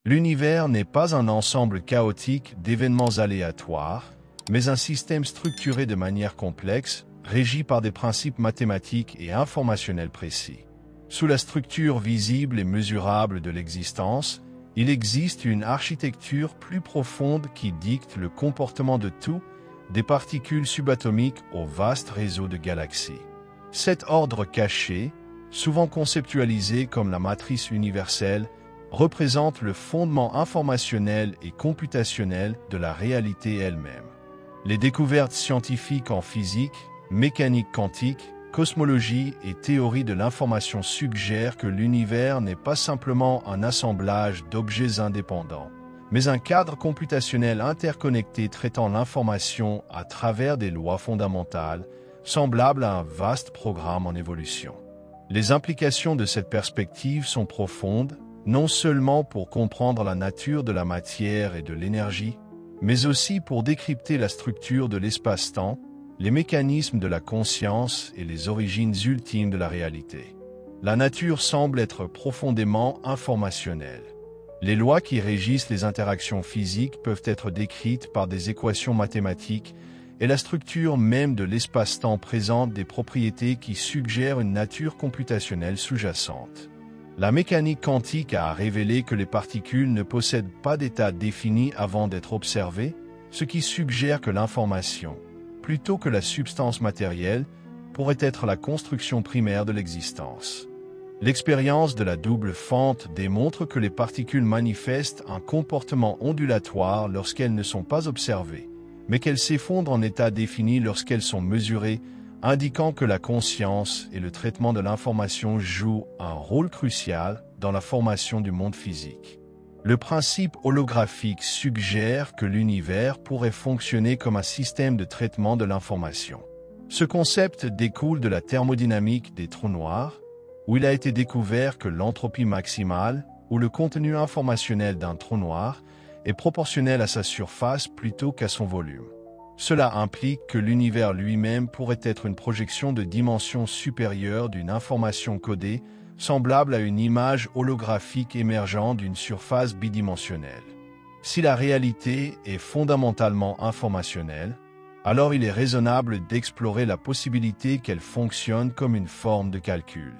L'univers n'est pas un ensemble chaotique d'événements aléatoires, mais un système structuré de manière complexe, régi par des principes mathématiques et informationnels précis. Sous la structure visible et mesurable de l'existence, il existe une architecture plus profonde qui dicte le comportement de tout, des particules subatomiques au vaste réseau de galaxies. Cet ordre caché, souvent conceptualisé comme la matrice universelle, représente le fondement informationnel et computationnel de la réalité elle-même. Les découvertes scientifiques en physique, mécanique quantique, cosmologie et théorie de l'information suggèrent que l'univers n'est pas simplement un assemblage d'objets indépendants, mais un cadre computationnel interconnecté traitant l'information à travers des lois fondamentales, semblables à un vaste programme en évolution. Les implications de cette perspective sont profondes, non seulement pour comprendre la nature de la matière et de l'énergie, mais aussi pour décrypter la structure de l'espace-temps, les mécanismes de la conscience et les origines ultimes de la réalité. La nature semble être profondément informationnelle. Les lois qui régissent les interactions physiques peuvent être décrites par des équations mathématiques et la structure même de l'espace-temps présente des propriétés qui suggèrent une nature computationnelle sous-jacente. La mécanique quantique a révélé que les particules ne possèdent pas d'état défini avant d'être observées, ce qui suggère que l'information, plutôt que la substance matérielle, pourrait être la construction primaire de l'existence. L'expérience de la double fente démontre que les particules manifestent un comportement ondulatoire lorsqu'elles ne sont pas observées, mais qu'elles s'effondrent en état défini lorsqu'elles sont mesurées, indiquant que la conscience et le traitement de l'information jouent un rôle crucial dans la formation du monde physique. Le principe holographique suggère que l'univers pourrait fonctionner comme un système de traitement de l'information. Ce concept découle de la thermodynamique des trous noirs, où il a été découvert que l'entropie maximale, ou le contenu informationnel d'un trou noir, est proportionnel à sa surface plutôt qu'à son volume. Cela implique que l'univers lui-même pourrait être une projection de dimension supérieure d'une information codée, semblable à une image holographique émergeant d'une surface bidimensionnelle. Si la réalité est fondamentalement informationnelle, alors il est raisonnable d'explorer la possibilité qu'elle fonctionne comme une forme de calcul.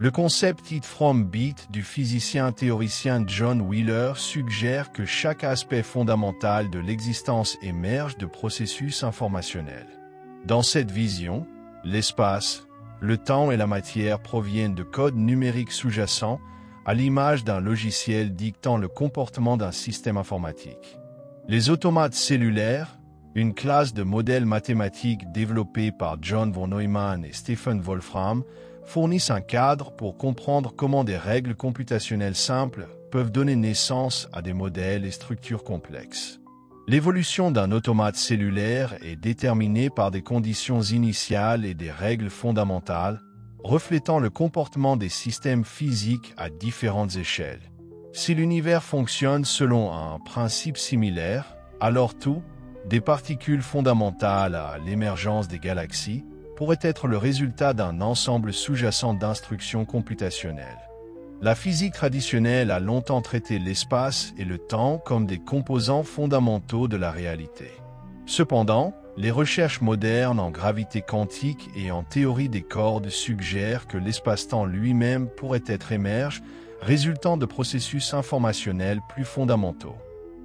Le concept It from Bit du physicien théoricien John Wheeler suggère que chaque aspect fondamental de l'existence émerge de processus informationnels. Dans cette vision, l'espace, le temps et la matière proviennent de codes numériques sous-jacents, à l'image d'un logiciel dictant le comportement d'un système informatique. Les automates cellulaires, une classe de modèles mathématiques développés par John von Neumann et Stephen Wolfram, fournissent un cadre pour comprendre comment des règles computationnelles simples peuvent donner naissance à des modèles et structures complexes. L'évolution d'un automate cellulaire est déterminée par des conditions initiales et des règles fondamentales, reflétant le comportement des systèmes physiques à différentes échelles. Si l'univers fonctionne selon un principe similaire, alors tout, des particules fondamentales à l'émergence des galaxies, pourrait être le résultat d'un ensemble sous-jacent d'instructions computationnelles. La physique traditionnelle a longtemps traité l'espace et le temps comme des composants fondamentaux de la réalité. Cependant, les recherches modernes en gravité quantique et en théorie des cordes suggèrent que l'espace-temps lui-même pourrait être émerge, résultant de processus informationnels plus fondamentaux.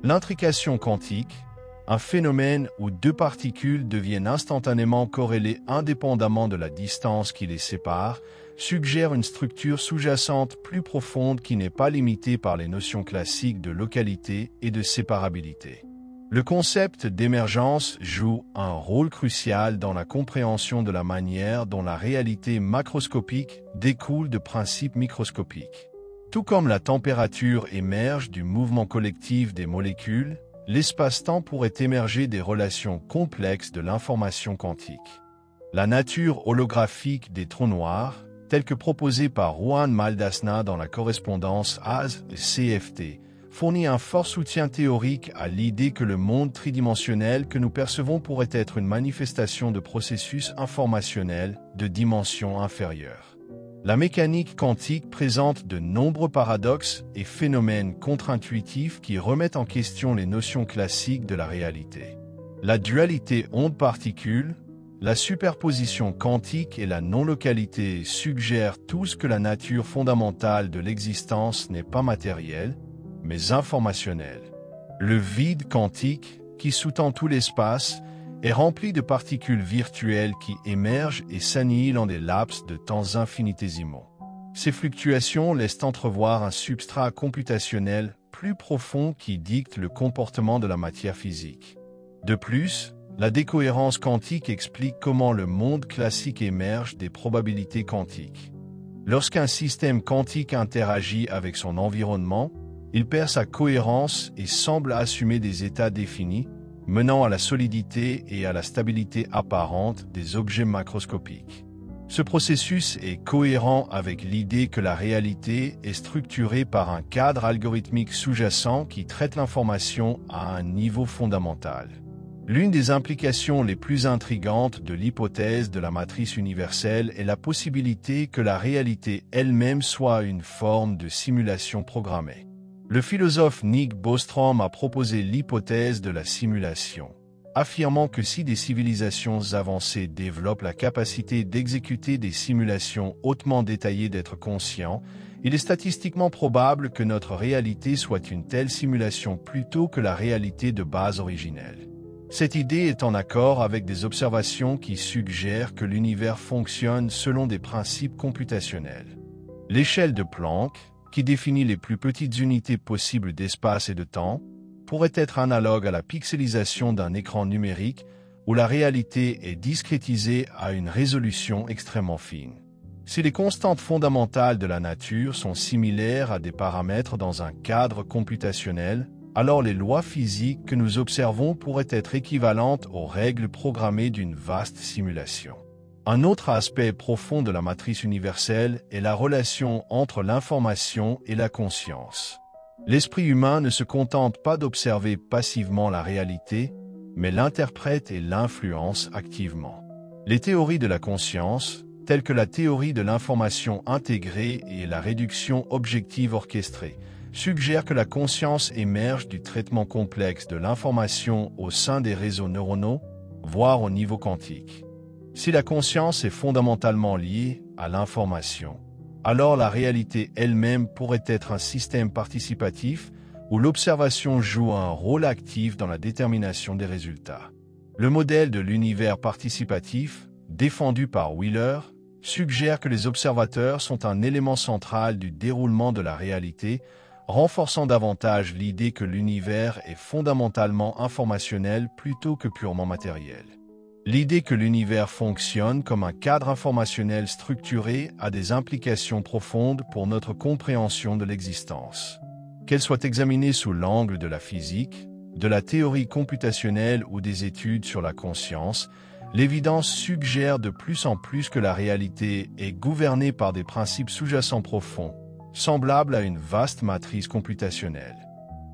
L'intrication quantique, un phénomène où deux particules deviennent instantanément corrélées indépendamment de la distance qui les sépare, suggère une structure sous-jacente plus profonde qui n'est pas limitée par les notions classiques de localité et de séparabilité. Le concept d'émergence joue un rôle crucial dans la compréhension de la manière dont la réalité macroscopique découle de principes microscopiques. Tout comme la température émerge du mouvement collectif des molécules, l'espace-temps pourrait émerger des relations complexes de l'information quantique. La nature holographique des trous noirs, telle que proposée par Juan Maldacena dans la correspondance AS-CFT, fournit un fort soutien théorique à l'idée que le monde tridimensionnel que nous percevons pourrait être une manifestation de processus informationnels de dimension inférieure. La mécanique quantique présente de nombreux paradoxes et phénomènes contre-intuitifs qui remettent en question les notions classiques de la réalité. La dualité onde-particule, la superposition quantique et la non-localité suggèrent tous que la nature fondamentale de l'existence n'est pas matérielle, mais informationnelle. Le vide quantique, qui sous-tend tout l'espace, est rempli de particules virtuelles qui émergent et s'annihilent en des laps de temps infinitésimaux. Ces fluctuations laissent entrevoir un substrat computationnel plus profond qui dicte le comportement de la matière physique. De plus, la décohérence quantique explique comment le monde classique émerge des probabilités quantiques. Lorsqu'un système quantique interagit avec son environnement, il perd sa cohérence et semble assumer des états définis, menant à la solidité et à la stabilité apparente des objets macroscopiques. Ce processus est cohérent avec l'idée que la réalité est structurée par un cadre algorithmique sous-jacent qui traite l'information à un niveau fondamental. L'une des implications les plus intrigantes de l'hypothèse de la matrice universelle est la possibilité que la réalité elle-même soit une forme de simulation programmée. Le philosophe Nick Bostrom a proposé l'hypothèse de la simulation, affirmant que si des civilisations avancées développent la capacité d'exécuter des simulations hautement détaillées d'être conscients, il est statistiquement probable que notre réalité soit une telle simulation plutôt que la réalité de base originelle. Cette idée est en accord avec des observations qui suggèrent que l'univers fonctionne selon des principes computationnels. L'échelle de Planck, qui définit les plus petites unités possibles d'espace et de temps, pourrait être analogue à la pixelisation d'un écran numérique où la réalité est discrétisée à une résolution extrêmement fine. Si les constantes fondamentales de la nature sont similaires à des paramètres dans un cadre computationnel, alors les lois physiques que nous observons pourraient être équivalentes aux règles programmées d'une vaste simulation. Un autre aspect profond de la matrice universelle est la relation entre l'information et la conscience. L'esprit humain ne se contente pas d'observer passivement la réalité, mais l'interprète et l'influence activement. Les théories de la conscience, telles que la théorie de l'information intégrée et la réduction objective orchestrée, suggèrent que la conscience émerge du traitement complexe de l'information au sein des réseaux neuronaux, voire au niveau quantique. Si la conscience est fondamentalement liée à l'information, alors la réalité elle-même pourrait être un système participatif où l'observation joue un rôle actif dans la détermination des résultats. Le modèle de l'univers participatif, défendu par Wheeler, suggère que les observateurs sont un élément central du déroulement de la réalité, renforçant davantage l'idée que l'univers est fondamentalement informationnel plutôt que purement matériel. L'idée que l'univers fonctionne comme un cadre informationnel structuré a des implications profondes pour notre compréhension de l'existence. Qu'elle soit examinée sous l'angle de la physique, de la théorie computationnelle ou des études sur la conscience, l'évidence suggère de plus en plus que la réalité est gouvernée par des principes sous-jacents profonds, semblables à une vaste matrice computationnelle.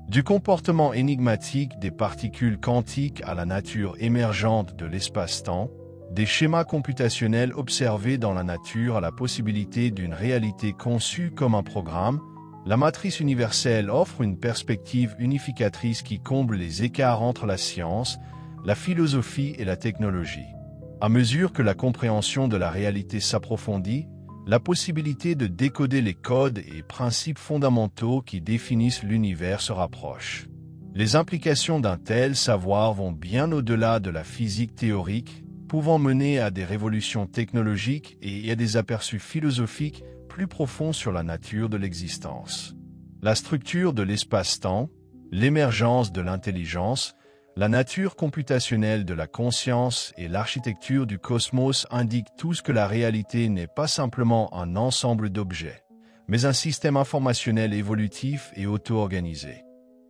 Du comportement énigmatique des particules quantiques à la nature émergente de l'espace-temps, des schémas computationnels observés dans la nature à la possibilité d'une réalité conçue comme un programme, la matrice universelle offre une perspective unificatrice qui comble les écarts entre la science, la philosophie et la technologie. À mesure que la compréhension de la réalité s'approfondit, la possibilité de décoder les codes et principes fondamentaux qui définissent l'univers se rapproche. Les implications d'un tel savoir vont bien au-delà de la physique théorique, pouvant mener à des révolutions technologiques et à des aperçus philosophiques plus profonds sur la nature de l'existence. La structure de l'espace-temps, l'émergence de l'intelligence, la nature computationnelle de la conscience et l'architecture du cosmos indiquent tous que la réalité n'est pas simplement un ensemble d'objets, mais un système informationnel évolutif et auto-organisé.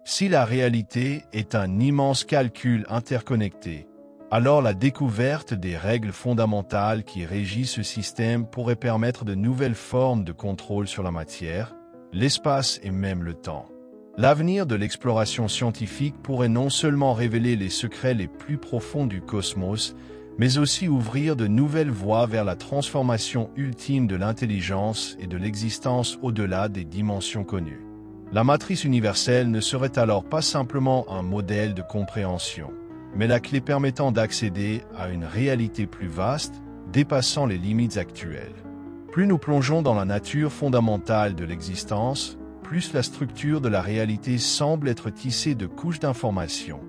Si la réalité est un immense calcul interconnecté, alors la découverte des règles fondamentales qui régissent ce système pourrait permettre de nouvelles formes de contrôle sur la matière, l'espace et même le temps. L'avenir de l'exploration scientifique pourrait non seulement révéler les secrets les plus profonds du cosmos, mais aussi ouvrir de nouvelles voies vers la transformation ultime de l'intelligence et de l'existence au-delà des dimensions connues. La matrice universelle ne serait alors pas simplement un modèle de compréhension, mais la clé permettant d'accéder à une réalité plus vaste, dépassant les limites actuelles. Plus nous plongeons dans la nature fondamentale de l'existence, plus la structure de la réalité semble être tissée de couches d'informations,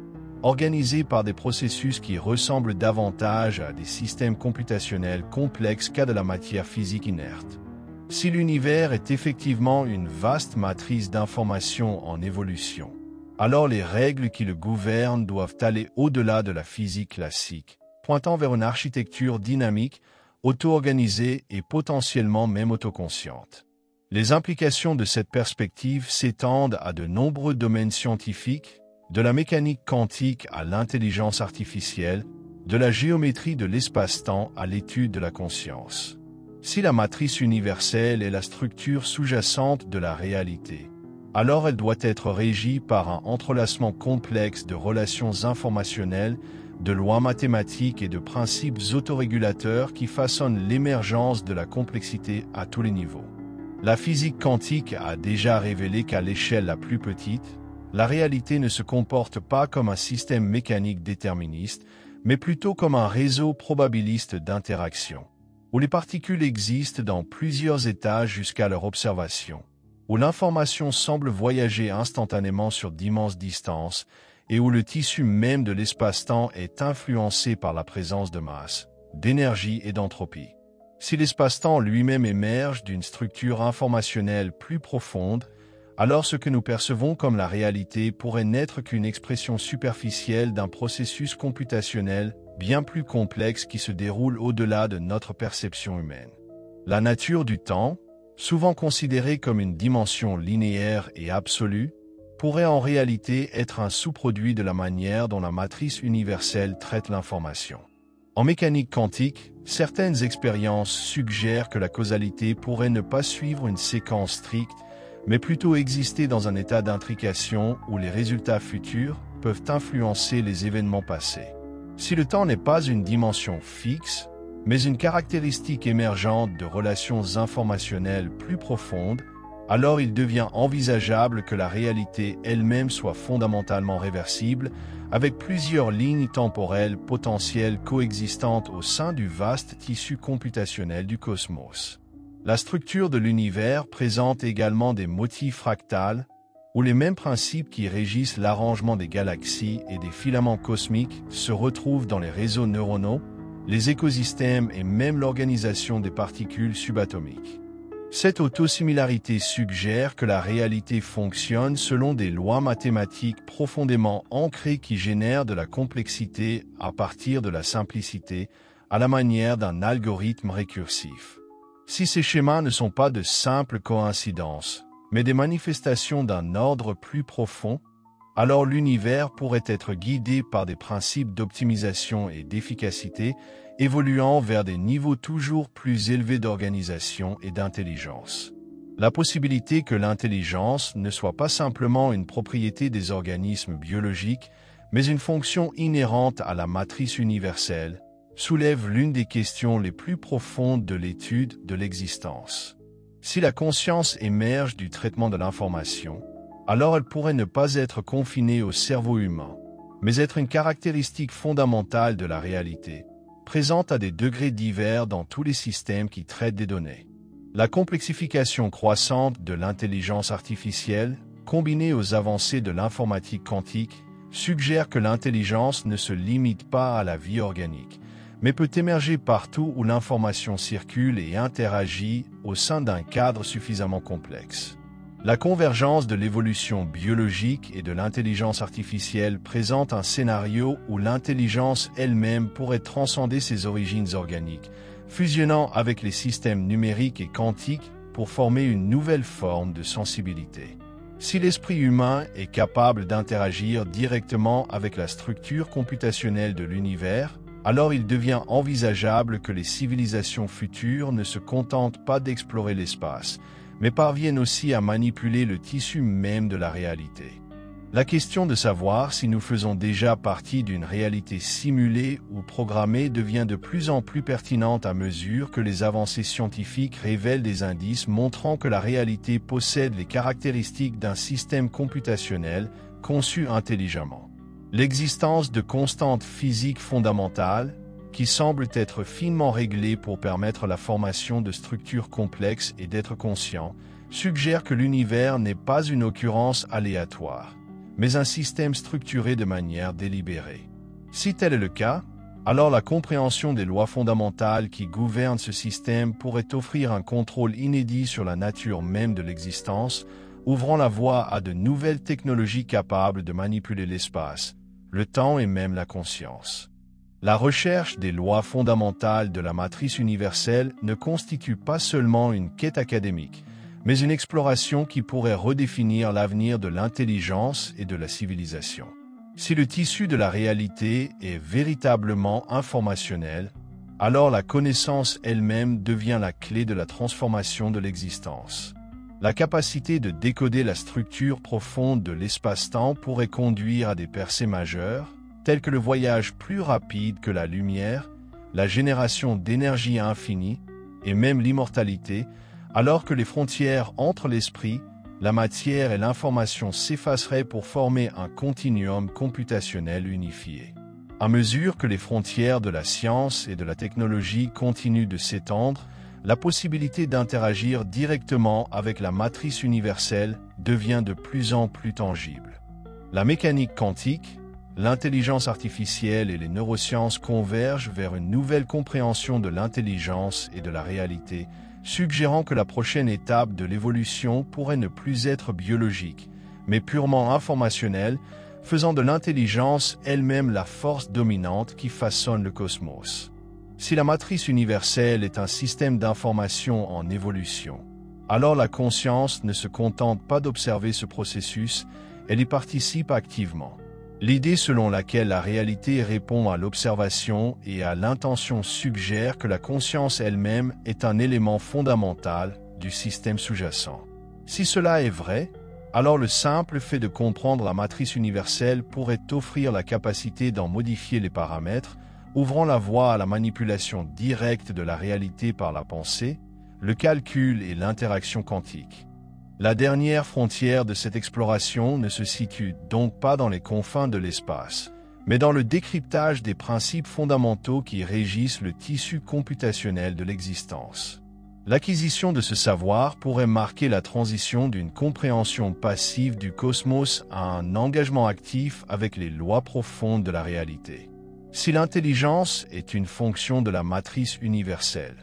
organisées par des processus qui ressemblent davantage à des systèmes computationnels complexes qu'à de la matière physique inerte. Si l'univers est effectivement une vaste matrice d'informations en évolution, alors les règles qui le gouvernent doivent aller au-delà de la physique classique, pointant vers une architecture dynamique, auto-organisée et potentiellement même autoconsciente. Les implications de cette perspective s'étendent à de nombreux domaines scientifiques, de la mécanique quantique à l'intelligence artificielle, de la géométrie de l'espace-temps à l'étude de la conscience. Si la matrice universelle est la structure sous-jacente de la réalité, alors elle doit être régie par un entrelacement complexe de relations informationnelles, de lois mathématiques et de principes autorégulateurs qui façonnent l'émergence de la complexité à tous les niveaux. La physique quantique a déjà révélé qu'à l'échelle la plus petite, la réalité ne se comporte pas comme un système mécanique déterministe, mais plutôt comme un réseau probabiliste d'interactions, où les particules existent dans plusieurs étages jusqu'à leur observation, où l'information semble voyager instantanément sur d'immenses distances et où le tissu même de l'espace-temps est influencé par la présence de masse, d'énergie et d'entropie. Si l'espace-temps lui-même émerge d'une structure informationnelle plus profonde, alors ce que nous percevons comme la réalité pourrait n'être qu'une expression superficielle d'un processus computationnel bien plus complexe qui se déroule au-delà de notre perception humaine. La nature du temps, souvent considérée comme une dimension linéaire et absolue, pourrait en réalité être un sous-produit de la manière dont la matrice universelle traite l'information. En mécanique quantique, certaines expériences suggèrent que la causalité pourrait ne pas suivre une séquence stricte, mais plutôt exister dans un état d'intrication où les résultats futurs peuvent influencer les événements passés. Si le temps n'est pas une dimension fixe, mais une caractéristique émergente de relations informationnelles plus profondes, alors il devient envisageable que la réalité elle-même soit fondamentalement réversible, avec plusieurs lignes temporelles potentielles coexistantes au sein du vaste tissu computationnel du cosmos. La structure de l'univers présente également des motifs fractales, où les mêmes principes qui régissent l'arrangement des galaxies et des filaments cosmiques se retrouvent dans les réseaux neuronaux, les écosystèmes et même l'organisation des particules subatomiques. Cette autosimilarité suggère que la réalité fonctionne selon des lois mathématiques profondément ancrées qui génèrent de la complexité à partir de la simplicité, à la manière d'un algorithme récursif. Si ces schémas ne sont pas de simples coïncidences, mais des manifestations d'un ordre plus profond, alors l'univers pourrait être guidé par des principes d'optimisation et d'efficacité, évoluant vers des niveaux toujours plus élevés d'organisation et d'intelligence. La possibilité que l'intelligence ne soit pas simplement une propriété des organismes biologiques, mais une fonction inhérente à la matrice universelle, soulève l'une des questions les plus profondes de l'étude de l'existence. Si la conscience émerge du traitement de l'information, alors elle pourrait ne pas être confinée au cerveau humain, mais être une caractéristique fondamentale de la réalité, présente à des degrés divers dans tous les systèmes qui traitent des données. La complexification croissante de l'intelligence artificielle, combinée aux avancées de l'informatique quantique, suggère que l'intelligence ne se limite pas à la vie organique, mais peut émerger partout où l'information circule et interagit au sein d'un cadre suffisamment complexe. La convergence de l'évolution biologique et de l'intelligence artificielle présente un scénario où l'intelligence elle-même pourrait transcender ses origines organiques, fusionnant avec les systèmes numériques et quantiques pour former une nouvelle forme de sensibilité. Si l'esprit humain est capable d'interagir directement avec la structure computationnelle de l'univers, alors il devient envisageable que les civilisations futures ne se contentent pas d'explorer l'espace, mais parviennent aussi à manipuler le tissu même de la réalité. La question de savoir si nous faisons déjà partie d'une réalité simulée ou programmée devient de plus en plus pertinente à mesure que les avancées scientifiques révèlent des indices montrant que la réalité possède les caractéristiques d'un système computationnel conçu intelligemment. L'existence de constantes physiques fondamentales, qui semblent être finement réglées pour permettre la formation de structures complexes et d'être conscient, suggère que l'univers n'est pas une occurrence aléatoire, mais un système structuré de manière délibérée. Si tel est le cas, alors la compréhension des lois fondamentales qui gouvernent ce système pourrait offrir un contrôle inédit sur la nature même de l'existence, ouvrant la voie à de nouvelles technologies capables de manipuler l'espace, le temps et même la conscience. La recherche des lois fondamentales de la matrice universelle ne constitue pas seulement une quête académique, mais une exploration qui pourrait redéfinir l'avenir de l'intelligence et de la civilisation. Si le tissu de la réalité est véritablement informationnel, alors la connaissance elle-même devient la clé de la transformation de l'existence. La capacité de décoder la structure profonde de l'espace-temps pourrait conduire à des percées majeures, telles que le voyage plus rapide que la lumière, la génération d'énergie infinie et même l'immortalité, alors que les frontières entre l'esprit, la matière et l'information s'effaceraient pour former un continuum computationnel unifié. À mesure que les frontières de la science et de la technologie continuent de s'étendre, la possibilité d'interagir directement avec la matrice universelle devient de plus en plus tangible. La mécanique quantique, l'intelligence artificielle et les neurosciences convergent vers une nouvelle compréhension de l'intelligence et de la réalité, suggérant que la prochaine étape de l'évolution pourrait ne plus être biologique, mais purement informationnelle, faisant de l'intelligence elle-même la force dominante qui façonne le cosmos. Si la matrice universelle est un système d'information en évolution, alors la conscience ne se contente pas d'observer ce processus, elle y participe activement. L'idée selon laquelle la réalité répond à l'observation et à l'intention suggère que la conscience elle-même est un élément fondamental du système sous-jacent. Si cela est vrai, alors le simple fait de comprendre la matrice universelle pourrait offrir la capacité d'en modifier les paramètres, ouvrant la voie à la manipulation directe de la réalité par la pensée, le calcul et l'interaction quantique. La dernière frontière de cette exploration ne se situe donc pas dans les confins de l'espace, mais dans le décryptage des principes fondamentaux qui régissent le tissu computationnel de l'existence. L'acquisition de ce savoir pourrait marquer la transition d'une compréhension passive du cosmos à un engagement actif avec les lois profondes de la réalité. Si l'intelligence est une fonction de la matrice universelle,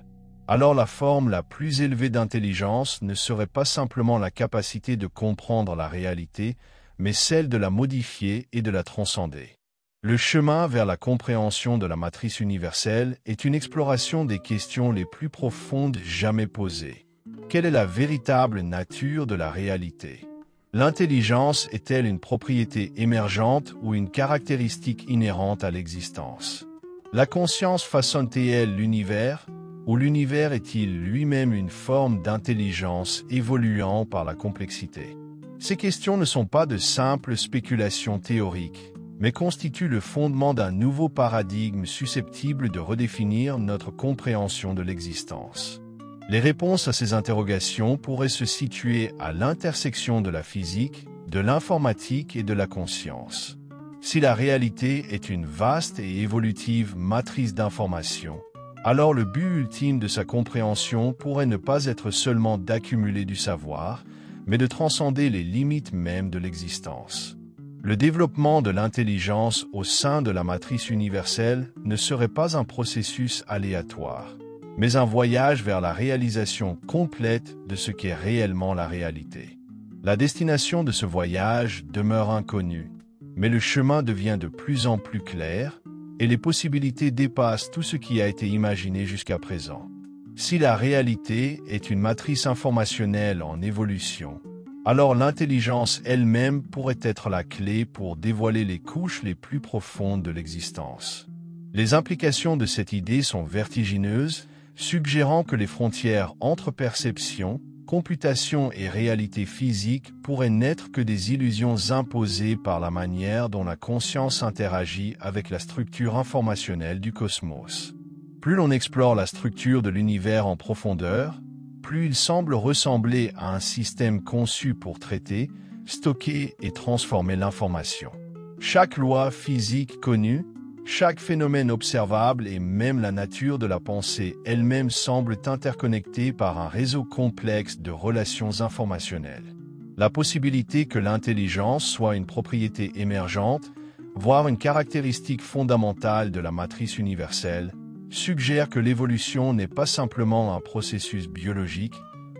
alors la forme la plus élevée d'intelligence ne serait pas simplement la capacité de comprendre la réalité, mais celle de la modifier et de la transcender. Le chemin vers la compréhension de la matrice universelle est une exploration des questions les plus profondes jamais posées. Quelle est la véritable nature de la réalité? L'intelligence est-elle une propriété émergente ou une caractéristique inhérente à l'existence? La conscience façonne-t-elle l'univers? Ou l'univers est-il lui-même une forme d'intelligence évoluant par la complexité? Ces questions ne sont pas de simples spéculations théoriques, mais constituent le fondement d'un nouveau paradigme susceptible de redéfinir notre compréhension de l'existence. Les réponses à ces interrogations pourraient se situer à l'intersection de la physique, de l'informatique et de la conscience. Si la réalité est une vaste et évolutive matrice d'information, alors le but ultime de sa compréhension pourrait ne pas être seulement d'accumuler du savoir, mais de transcender les limites mêmes de l'existence. Le développement de l'intelligence au sein de la matrice universelle ne serait pas un processus aléatoire, mais un voyage vers la réalisation complète de ce qu'est réellement la réalité. La destination de ce voyage demeure inconnue, mais le chemin devient de plus en plus clair, et les possibilités dépassent tout ce qui a été imaginé jusqu'à présent. Si la réalité est une matrice informationnelle en évolution, alors l'intelligence elle-même pourrait être la clé pour dévoiler les couches les plus profondes de l'existence. Les implications de cette idée sont vertigineuses, suggérant que les frontières entre perception, computation et réalité physique pourraient n'être que des illusions imposées par la manière dont la conscience interagit avec la structure informationnelle du cosmos. Plus l'on explore la structure de l'univers en profondeur, plus il semble ressembler à un système conçu pour traiter, stocker et transformer l'information. Chaque loi physique connue, chaque phénomène observable et même la nature de la pensée elle-même semblent interconnectées par un réseau complexe de relations informationnelles. La possibilité que l'intelligence soit une propriété émergente, voire une caractéristique fondamentale de la matrice universelle, suggère que l'évolution n'est pas simplement un processus biologique,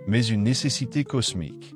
mais une nécessité cosmique.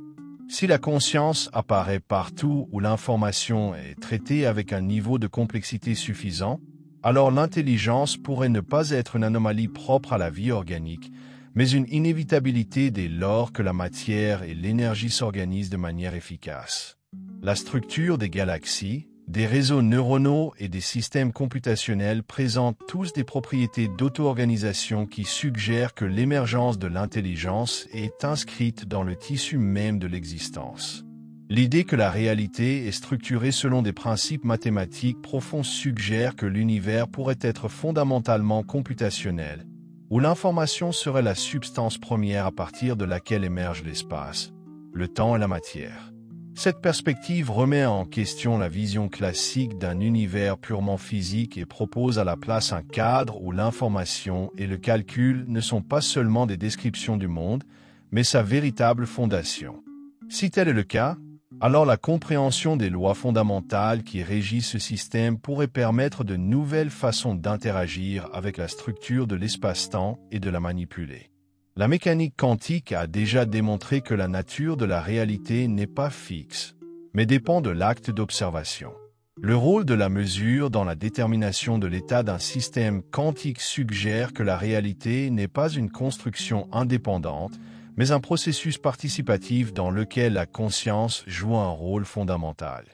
Si la conscience apparaît partout où l'information est traitée avec un niveau de complexité suffisant, alors l'intelligence pourrait ne pas être une anomalie propre à la vie organique, mais une inévitabilité dès lors que la matière et l'énergie s'organisent de manière efficace. La structure des galaxies, des réseaux neuronaux et des systèmes computationnels présentent tous des propriétés d'auto-organisation qui suggèrent que l'émergence de l'intelligence est inscrite dans le tissu même de l'existence. L'idée que la réalité est structurée selon des principes mathématiques profonds suggère que l'univers pourrait être fondamentalement computationnel, où l'information serait la substance première à partir de laquelle émerge l'espace, le temps et la matière. Cette perspective remet en question la vision classique d'un univers purement physique et propose à la place un cadre où l'information et le calcul ne sont pas seulement des descriptions du monde, mais sa véritable fondation. Si tel est le cas, alors la compréhension des lois fondamentales qui régissent ce système pourrait permettre de nouvelles façons d'interagir avec la structure de l'espace-temps et de la manipuler. La mécanique quantique a déjà démontré que la nature de la réalité n'est pas fixe, mais dépend de l'acte d'observation. Le rôle de la mesure dans la détermination de l'état d'un système quantique suggère que la réalité n'est pas une construction indépendante, mais un processus participatif dans lequel la conscience joue un rôle fondamental.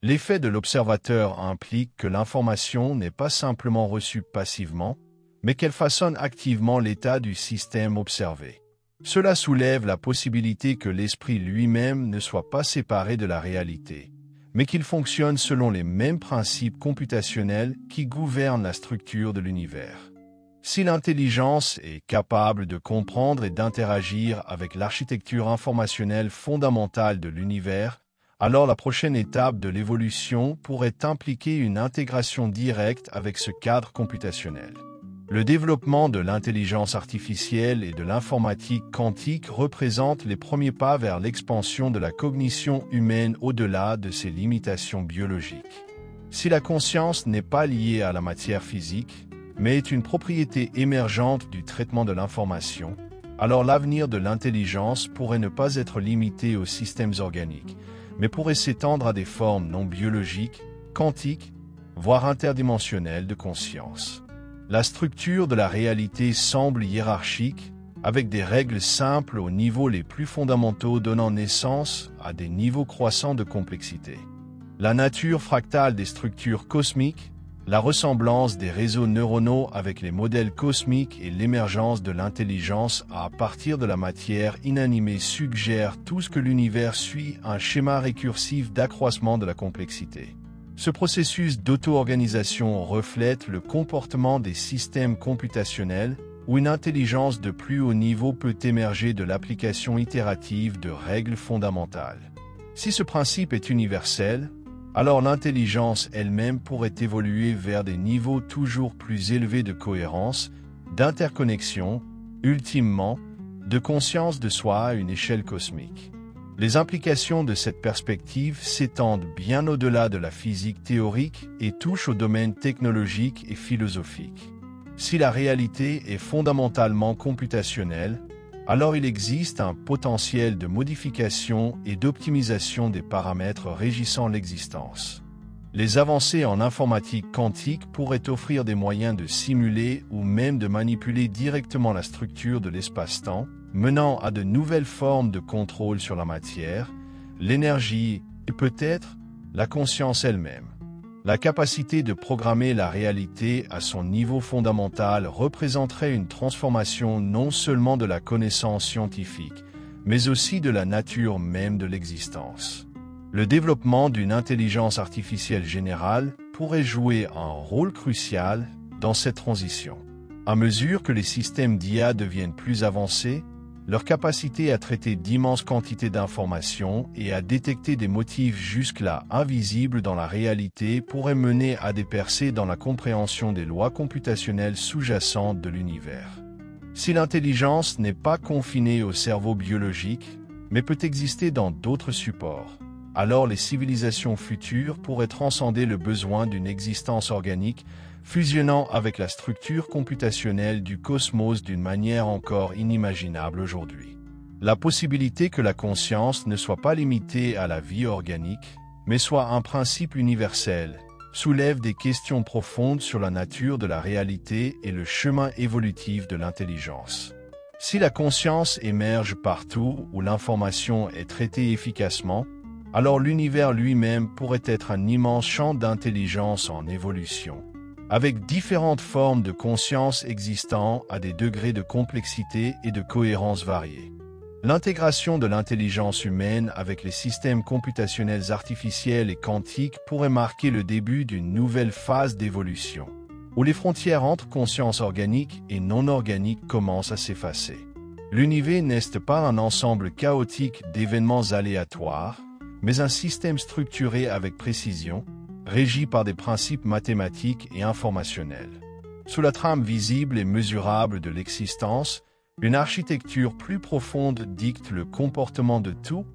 L'effet de l'observateur implique que l'information n'est pas simplement reçue passivement, mais qu'elle façonne activement l'état du système observé. Cela soulève la possibilité que l'esprit lui-même ne soit pas séparé de la réalité, mais qu'il fonctionne selon les mêmes principes computationnels qui gouvernent la structure de l'univers. Si l'intelligence est capable de comprendre et d'interagir avec l'architecture informationnelle fondamentale de l'univers, alors la prochaine étape de l'évolution pourrait impliquer une intégration directe avec ce cadre computationnel. Le développement de l'intelligence artificielle et de l'informatique quantique représente les premiers pas vers l'expansion de la cognition humaine au-delà de ses limitations biologiques. Si la conscience n'est pas liée à la matière physique, mais est une propriété émergente du traitement de l'information, alors l'avenir de l'intelligence pourrait ne pas être limité aux systèmes organiques, mais pourrait s'étendre à des formes non biologiques, quantiques, voire interdimensionnelles de conscience. La structure de la réalité semble hiérarchique, avec des règles simples aux niveaux les plus fondamentaux donnant naissance à des niveaux croissants de complexité. La nature fractale des structures cosmiques, la ressemblance des réseaux neuronaux avec les modèles cosmiques et l'émergence de l'intelligence à partir de la matière inanimée suggèrent tout ce que l'univers suit un schéma récursif d'accroissement de la complexité. Ce processus d'auto-organisation reflète le comportement des systèmes computationnels où une intelligence de plus haut niveau peut émerger de l'application itérative de règles fondamentales. Si ce principe est universel, alors l'intelligence elle-même pourrait évoluer vers des niveaux toujours plus élevés de cohérence, d'interconnexion, ultimement, de conscience de soi à une échelle cosmique. Les implications de cette perspective s'étendent bien au-delà de la physique théorique et touchent au domaine technologique et philosophique. Si la réalité est fondamentalement computationnelle, alors il existe un potentiel de modification et d'optimisation des paramètres régissant l'existence. Les avancées en informatique quantique pourraient offrir des moyens de simuler ou même de manipuler directement la structure de l'espace-temps, menant à de nouvelles formes de contrôle sur la matière, l'énergie et peut-être la conscience elle-même. La capacité de programmer la réalité à son niveau fondamental représenterait une transformation non seulement de la connaissance scientifique, mais aussi de la nature même de l'existence. Le développement d'une intelligence artificielle générale pourrait jouer un rôle crucial dans cette transition. À mesure que les systèmes d'IA deviennent plus avancés, leur capacité à traiter d'immenses quantités d'informations et à détecter des motifs jusque-là invisibles dans la réalité pourrait mener à des percées dans la compréhension des lois computationnelles sous-jacentes de l'univers. Si l'intelligence n'est pas confinée au cerveau biologique, mais peut exister dans d'autres supports, alors les civilisations futures pourraient transcender le besoin d'une existence organique, fusionnant avec la structure computationnelle du cosmos d'une manière encore inimaginable aujourd'hui. La possibilité que la conscience ne soit pas limitée à la vie organique, mais soit un principe universel, soulève des questions profondes sur la nature de la réalité et le chemin évolutif de l'intelligence. Si la conscience émerge partout où l'information est traitée efficacement, alors l'univers lui-même pourrait être un immense champ d'intelligence en évolution, avec différentes formes de conscience existant à des degrés de complexité et de cohérence variés. L'intégration de l'intelligence humaine avec les systèmes computationnels artificiels et quantiques pourrait marquer le début d'une nouvelle phase d'évolution, où les frontières entre conscience organique et non organique commencent à s'effacer. L'univers n'est pas un ensemble chaotique d'événements aléatoires, mais un système structuré avec précision, régi par des principes mathématiques et informationnels. Sous la trame visible et mesurable de l'existence, une architecture plus profonde dicte le comportement de tout,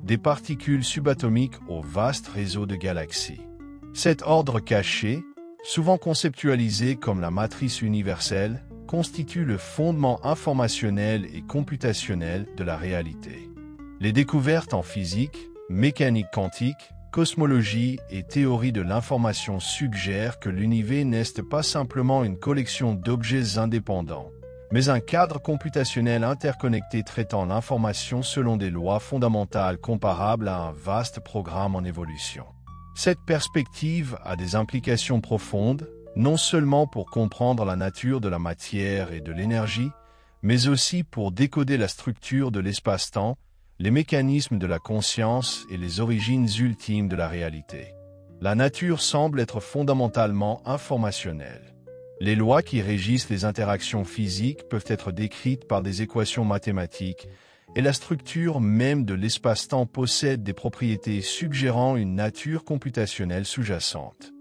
des particules subatomiques au vaste réseau de galaxies. Cet ordre caché, souvent conceptualisé comme la matrice universelle, constitue le fondement informationnel et computationnel de la réalité. Les découvertes en physique, mécanique quantique, cosmologie et théorie de l'information suggèrent que l'univers n'est pas simplement une collection d'objets indépendants, mais un cadre computationnel interconnecté traitant l'information selon des lois fondamentales comparables à un vaste programme en évolution. Cette perspective a des implications profondes, non seulement pour comprendre la nature de la matière et de l'énergie, mais aussi pour décoder la structure de l'espace-temps, les mécanismes de la conscience et les origines ultimes de la réalité. La nature semble être fondamentalement informationnelle. Les lois qui régissent les interactions physiques peuvent être décrites par des équations mathématiques, et la structure même de l'espace-temps possède des propriétés suggérant une nature computationnelle sous-jacente.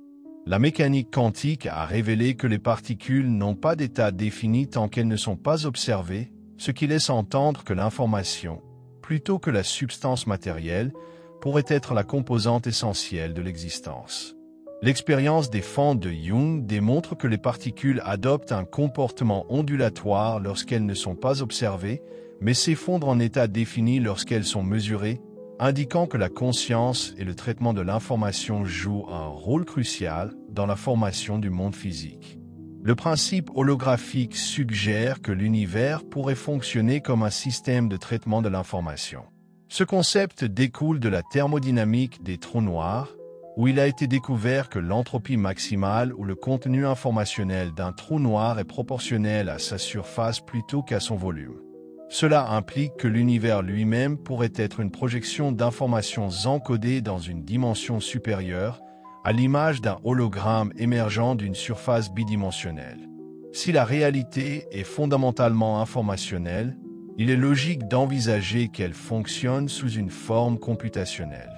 La mécanique quantique a révélé que les particules n'ont pas d'état défini tant qu'elles ne sont pas observées, ce qui laisse entendre que l'information, plutôt que la substance matérielle, pourrait être la composante essentielle de l'existence. L'expérience des fentes de Young démontre que les particules adoptent un comportement ondulatoire lorsqu'elles ne sont pas observées, mais s'effondrent en état défini lorsqu'elles sont mesurées, indiquant que la conscience et le traitement de l'information jouent un rôle crucial dans la formation du monde physique. Le principe holographique suggère que l'univers pourrait fonctionner comme un système de traitement de l'information. Ce concept découle de la thermodynamique des trous noirs, où il a été découvert que l'entropie maximale ou le contenu informationnel d'un trou noir est proportionnel à sa surface plutôt qu'à son volume. Cela implique que l'univers lui-même pourrait être une projection d'informations encodées dans une dimension supérieure, à l'image d'un hologramme émergeant d'une surface bidimensionnelle. Si la réalité est fondamentalement informationnelle, il est logique d'envisager qu'elle fonctionne sous une forme computationnelle.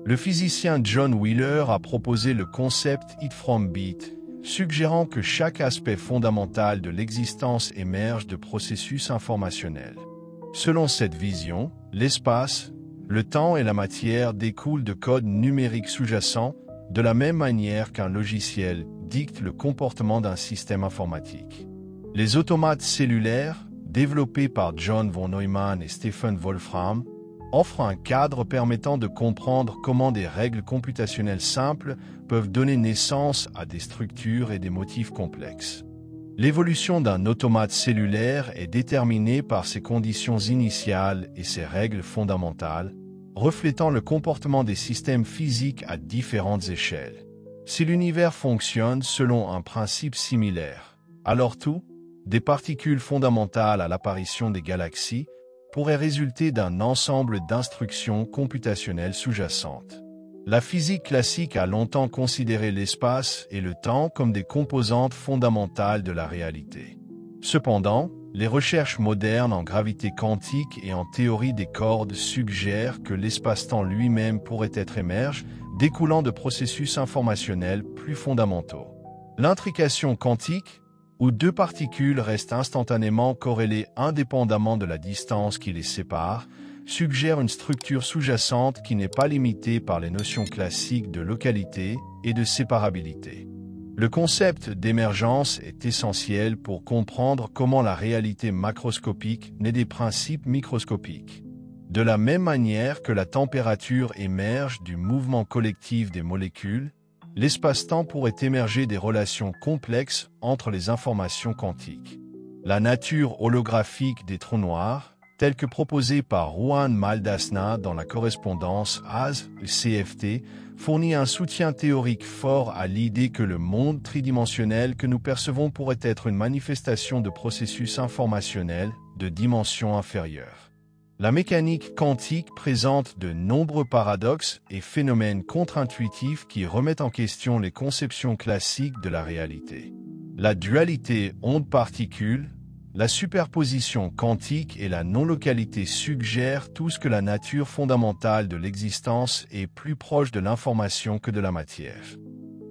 Le physicien John Wheeler a proposé le concept It from Bit, suggérant que chaque aspect fondamental de l'existence émerge de processus informationnels. Selon cette vision, l'espace, le temps et la matière découlent de codes numériques sous-jacents, de la même manière qu'un logiciel dicte le comportement d'un système informatique. Les automates cellulaires, développés par John von Neumann et Stephen Wolfram, offrent un cadre permettant de comprendre comment des règles computationnelles simples peuvent donner naissance à des structures et des motifs complexes. L'évolution d'un automate cellulaire est déterminée par ses conditions initiales et ses règles fondamentales, reflétant le comportement des systèmes physiques à différentes échelles. Si l'univers fonctionne selon un principe similaire, alors tout, des particules fondamentales à l'apparition des galaxies, pourrait résulter d'un ensemble d'instructions computationnelles sous-jacentes. La physique classique a longtemps considéré l'espace et le temps comme des composantes fondamentales de la réalité. Cependant, les recherches modernes en gravité quantique et en théorie des cordes suggèrent que l'espace-temps lui-même pourrait être émerge, découlant de processus informationnels plus fondamentaux. L'intrication quantique, où deux particules restent instantanément corrélées indépendamment de la distance qui les sépare, suggère une structure sous-jacente qui n'est pas limitée par les notions classiques de localité et de séparabilité. Le concept d'émergence est essentiel pour comprendre comment la réalité macroscopique naît des principes microscopiques. De la même manière que la température émerge du mouvement collectif des molécules, l'espace-temps pourrait émerger des relations complexes entre les informations quantiques. La nature holographique des trous noirs, telle que proposée par Juan Maldacena dans la correspondance AS-CFT, fournit un soutien théorique fort à l'idée que le monde tridimensionnel que nous percevons pourrait être une manifestation de processus informationnels de dimension inférieure. La mécanique quantique présente de nombreux paradoxes et phénomènes contre-intuitifs qui remettent en question les conceptions classiques de la réalité. La dualité onde-particule, la superposition quantique et la non-localité suggèrent tous que la nature fondamentale de l'existence est plus proche de l'information que de la matière.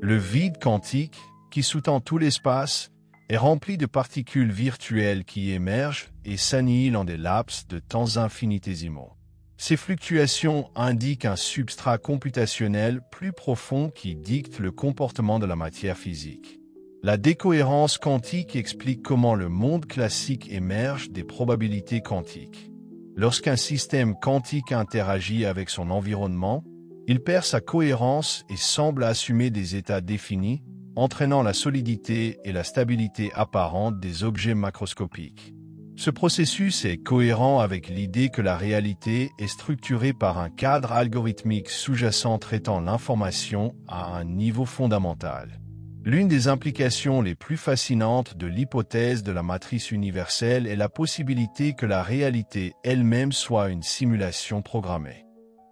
Le vide quantique, qui sous-tend tout l'espace, est rempli de particules virtuelles qui émergent et s'annihilent en des laps de temps infinitésimaux. Ces fluctuations indiquent un substrat computationnel plus profond qui dicte le comportement de la matière physique. La décohérence quantique explique comment le monde classique émerge des probabilités quantiques. Lorsqu'un système quantique interagit avec son environnement, il perd sa cohérence et semble assumer des états définis, entraînant la solidité et la stabilité apparente des objets macroscopiques. Ce processus est cohérent avec l'idée que la réalité est structurée par un cadre algorithmique sous-jacent traitant l'information à un niveau fondamental. L'une des implications les plus fascinantes de l'hypothèse de la matrice universelle est la possibilité que la réalité elle-même soit une simulation programmée.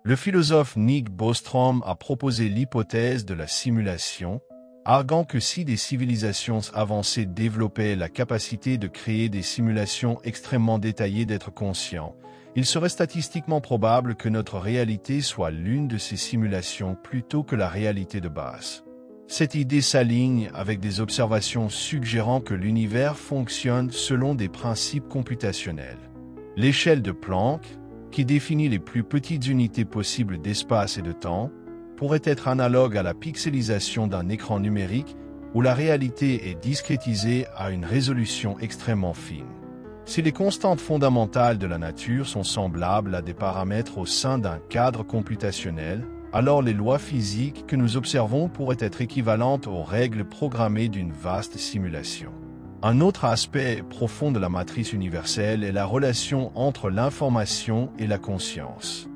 Le philosophe Nick Bostrom a proposé l'hypothèse de la simulation, arguant que si des civilisations avancées développaient la capacité de créer des simulations extrêmement détaillées d'être conscients, il serait statistiquement probable que notre réalité soit l'une de ces simulations plutôt que la réalité de base. Cette idée s'aligne avec des observations suggérant que l'univers fonctionne selon des principes computationnels. L'échelle de Planck, qui définit les plus petites unités possibles d'espace et de temps, pourrait être analogue à la pixelisation d'un écran numérique où la réalité est discrétisée à une résolution extrêmement fine. Si les constantes fondamentales de la nature sont semblables à des paramètres au sein d'un cadre computationnel, alors les lois physiques que nous observons pourraient être équivalentes aux règles programmées d'une vaste simulation. Un autre aspect profond de la matrice universelle est la relation entre l'information et la conscience.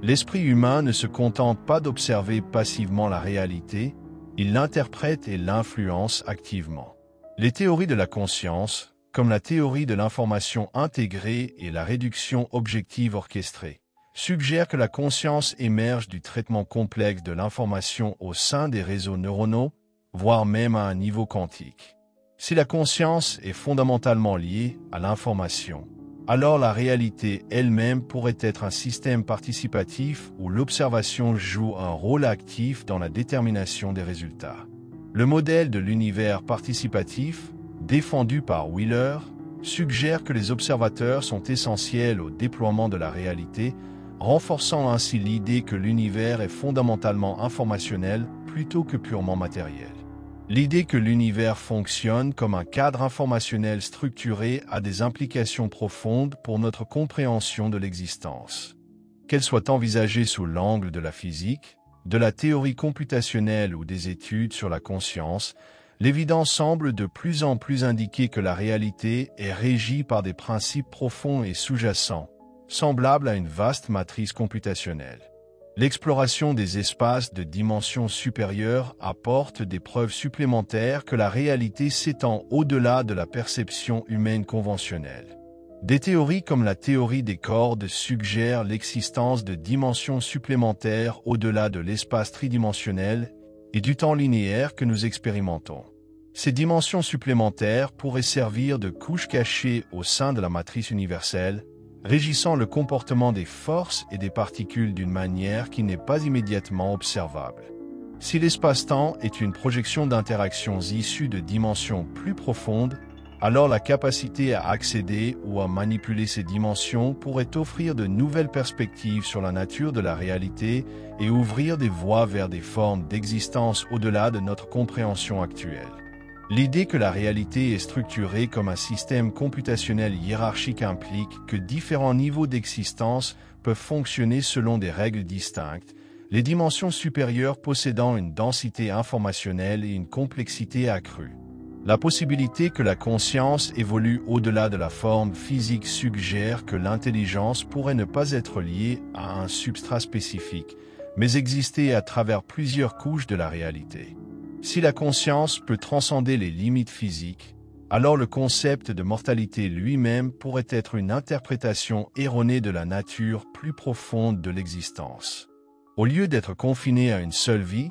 L'esprit humain ne se contente pas d'observer passivement la réalité, il l'interprète et l'influence activement. Les théories de la conscience, comme la théorie de l'information intégrée et la réduction objective orchestrée, suggère que la conscience émerge du traitement complexe de l'information au sein des réseaux neuronaux, voire même à un niveau quantique. Si la conscience est fondamentalement liée à l'information, alors la réalité elle-même pourrait être un système participatif où l'observation joue un rôle actif dans la détermination des résultats. Le modèle de l'univers participatif, défendu par Wheeler, suggère que les observateurs sont essentiels au déploiement de la réalité, renforçant ainsi l'idée que l'univers est fondamentalement informationnel plutôt que purement matériel. L'idée que l'univers fonctionne comme un cadre informationnel structuré a des implications profondes pour notre compréhension de l'existence. Qu'elle soit envisagée sous l'angle de la physique, de la théorie computationnelle ou des études sur la conscience, l'évidence semble de plus en plus indiquer que la réalité est régie par des principes profonds et sous-jacents, semblable à une vaste matrice computationnelle. L'exploration des espaces de dimension supérieure apporte des preuves supplémentaires que la réalité s'étend au-delà de la perception humaine conventionnelle. Des théories comme la théorie des cordes suggèrent l'existence de dimensions supplémentaires au-delà de l'espace tridimensionnel et du temps linéaire que nous expérimentons. Ces dimensions supplémentaires pourraient servir de couches cachées au sein de la matrice universelle, régissant le comportement des forces et des particules d'une manière qui n'est pas immédiatement observable. Si l'espace-temps est une projection d'interactions issues de dimensions plus profondes, alors la capacité à accéder ou à manipuler ces dimensions pourrait offrir de nouvelles perspectives sur la nature de la réalité et ouvrir des voies vers des formes d'existence au-delà de notre compréhension actuelle. L'idée que la réalité est structurée comme un système computationnel hiérarchique implique que différents niveaux d'existence peuvent fonctionner selon des règles distinctes, les dimensions supérieures possédant une densité informationnelle et une complexité accrue. La possibilité que la conscience évolue au-delà de la forme physique suggère que l'intelligence pourrait ne pas être liée à un substrat spécifique, mais exister à travers plusieurs couches de la réalité. Si la conscience peut transcender les limites physiques, alors le concept de mortalité lui-même pourrait être une interprétation erronée de la nature plus profonde de l'existence. Au lieu d'être confiné à une seule vie,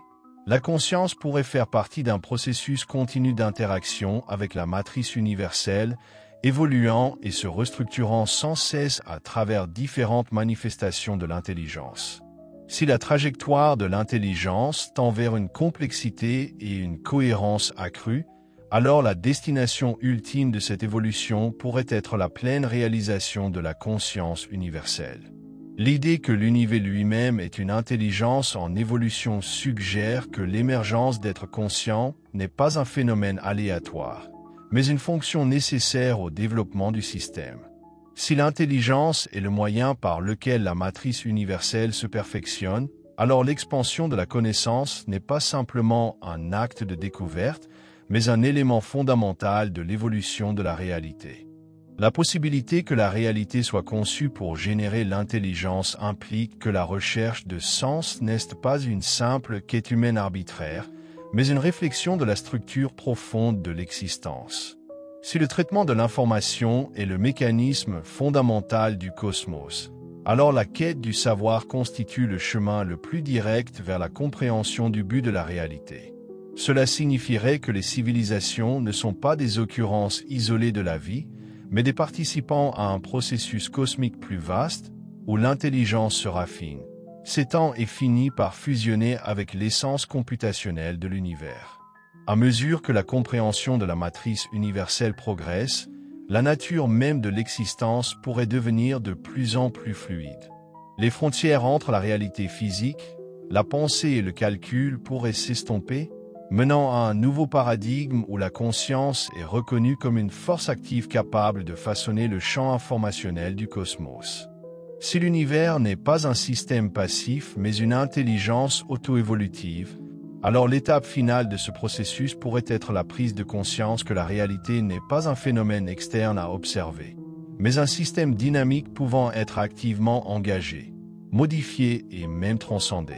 la conscience pourrait faire partie d'un processus continu d'interaction avec la matrice universelle, évoluant et se restructurant sans cesse à travers différentes manifestations de l'intelligence. Si la trajectoire de l'intelligence tend vers une complexité et une cohérence accrues, alors la destination ultime de cette évolution pourrait être la pleine réalisation de la conscience universelle. L'idée que l'univers lui-même est une intelligence en évolution suggère que l'émergence d'être conscient n'est pas un phénomène aléatoire, mais une fonction nécessaire au développement du système. Si l'intelligence est le moyen par lequel la matrice universelle se perfectionne, alors l'expansion de la connaissance n'est pas simplement un acte de découverte, mais un élément fondamental de l'évolution de la réalité. La possibilité que la réalité soit conçue pour générer l'intelligence implique que la recherche de sens n'est pas une simple quête humaine arbitraire, mais une réflexion de la structure profonde de l'existence. Si le traitement de l'information est le mécanisme fondamental du cosmos, alors la quête du savoir constitue le chemin le plus direct vers la compréhension du but de la réalité. Cela signifierait que les civilisations ne sont pas des occurrences isolées de la vie, mais des participants à un processus cosmique plus vaste, où l'intelligence se raffine, s'étend et finit par fusionner avec l'essence computationnelle de l'univers. À mesure que la compréhension de la matrice universelle progresse, la nature même de l'existence pourrait devenir de plus en plus fluide. Les frontières entre la réalité physique, la pensée et le calcul pourraient s'estomper, menant à un nouveau paradigme où la conscience est reconnue comme une force active capable de façonner le champ informationnel du cosmos. Si l'univers n'est pas un système passif mais une intelligence auto-évolutive, alors l'étape finale de ce processus pourrait être la prise de conscience que la réalité n'est pas un phénomène externe à observer, mais un système dynamique pouvant être activement engagé, modifié et même transcendé.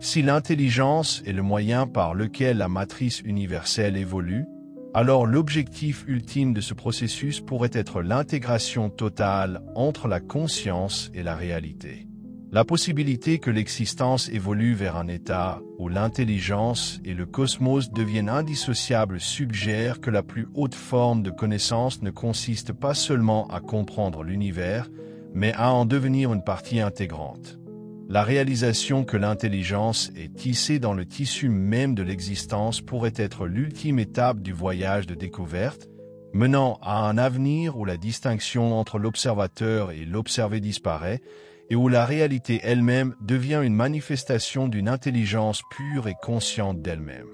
Si l'intelligence est le moyen par lequel la matrice universelle évolue, alors l'objectif ultime de ce processus pourrait être l'intégration totale entre la conscience et la réalité. La possibilité que l'existence évolue vers un état où l'intelligence et le cosmos deviennent indissociables suggère que la plus haute forme de connaissance ne consiste pas seulement à comprendre l'univers, mais à en devenir une partie intégrante. La réalisation que l'intelligence est tissée dans le tissu même de l'existence pourrait être l'ultime étape du voyage de découverte, menant à un avenir où la distinction entre l'observateur et l'observé disparaît, et où la réalité elle-même devient une manifestation d'une intelligence pure et consciente d'elle-même.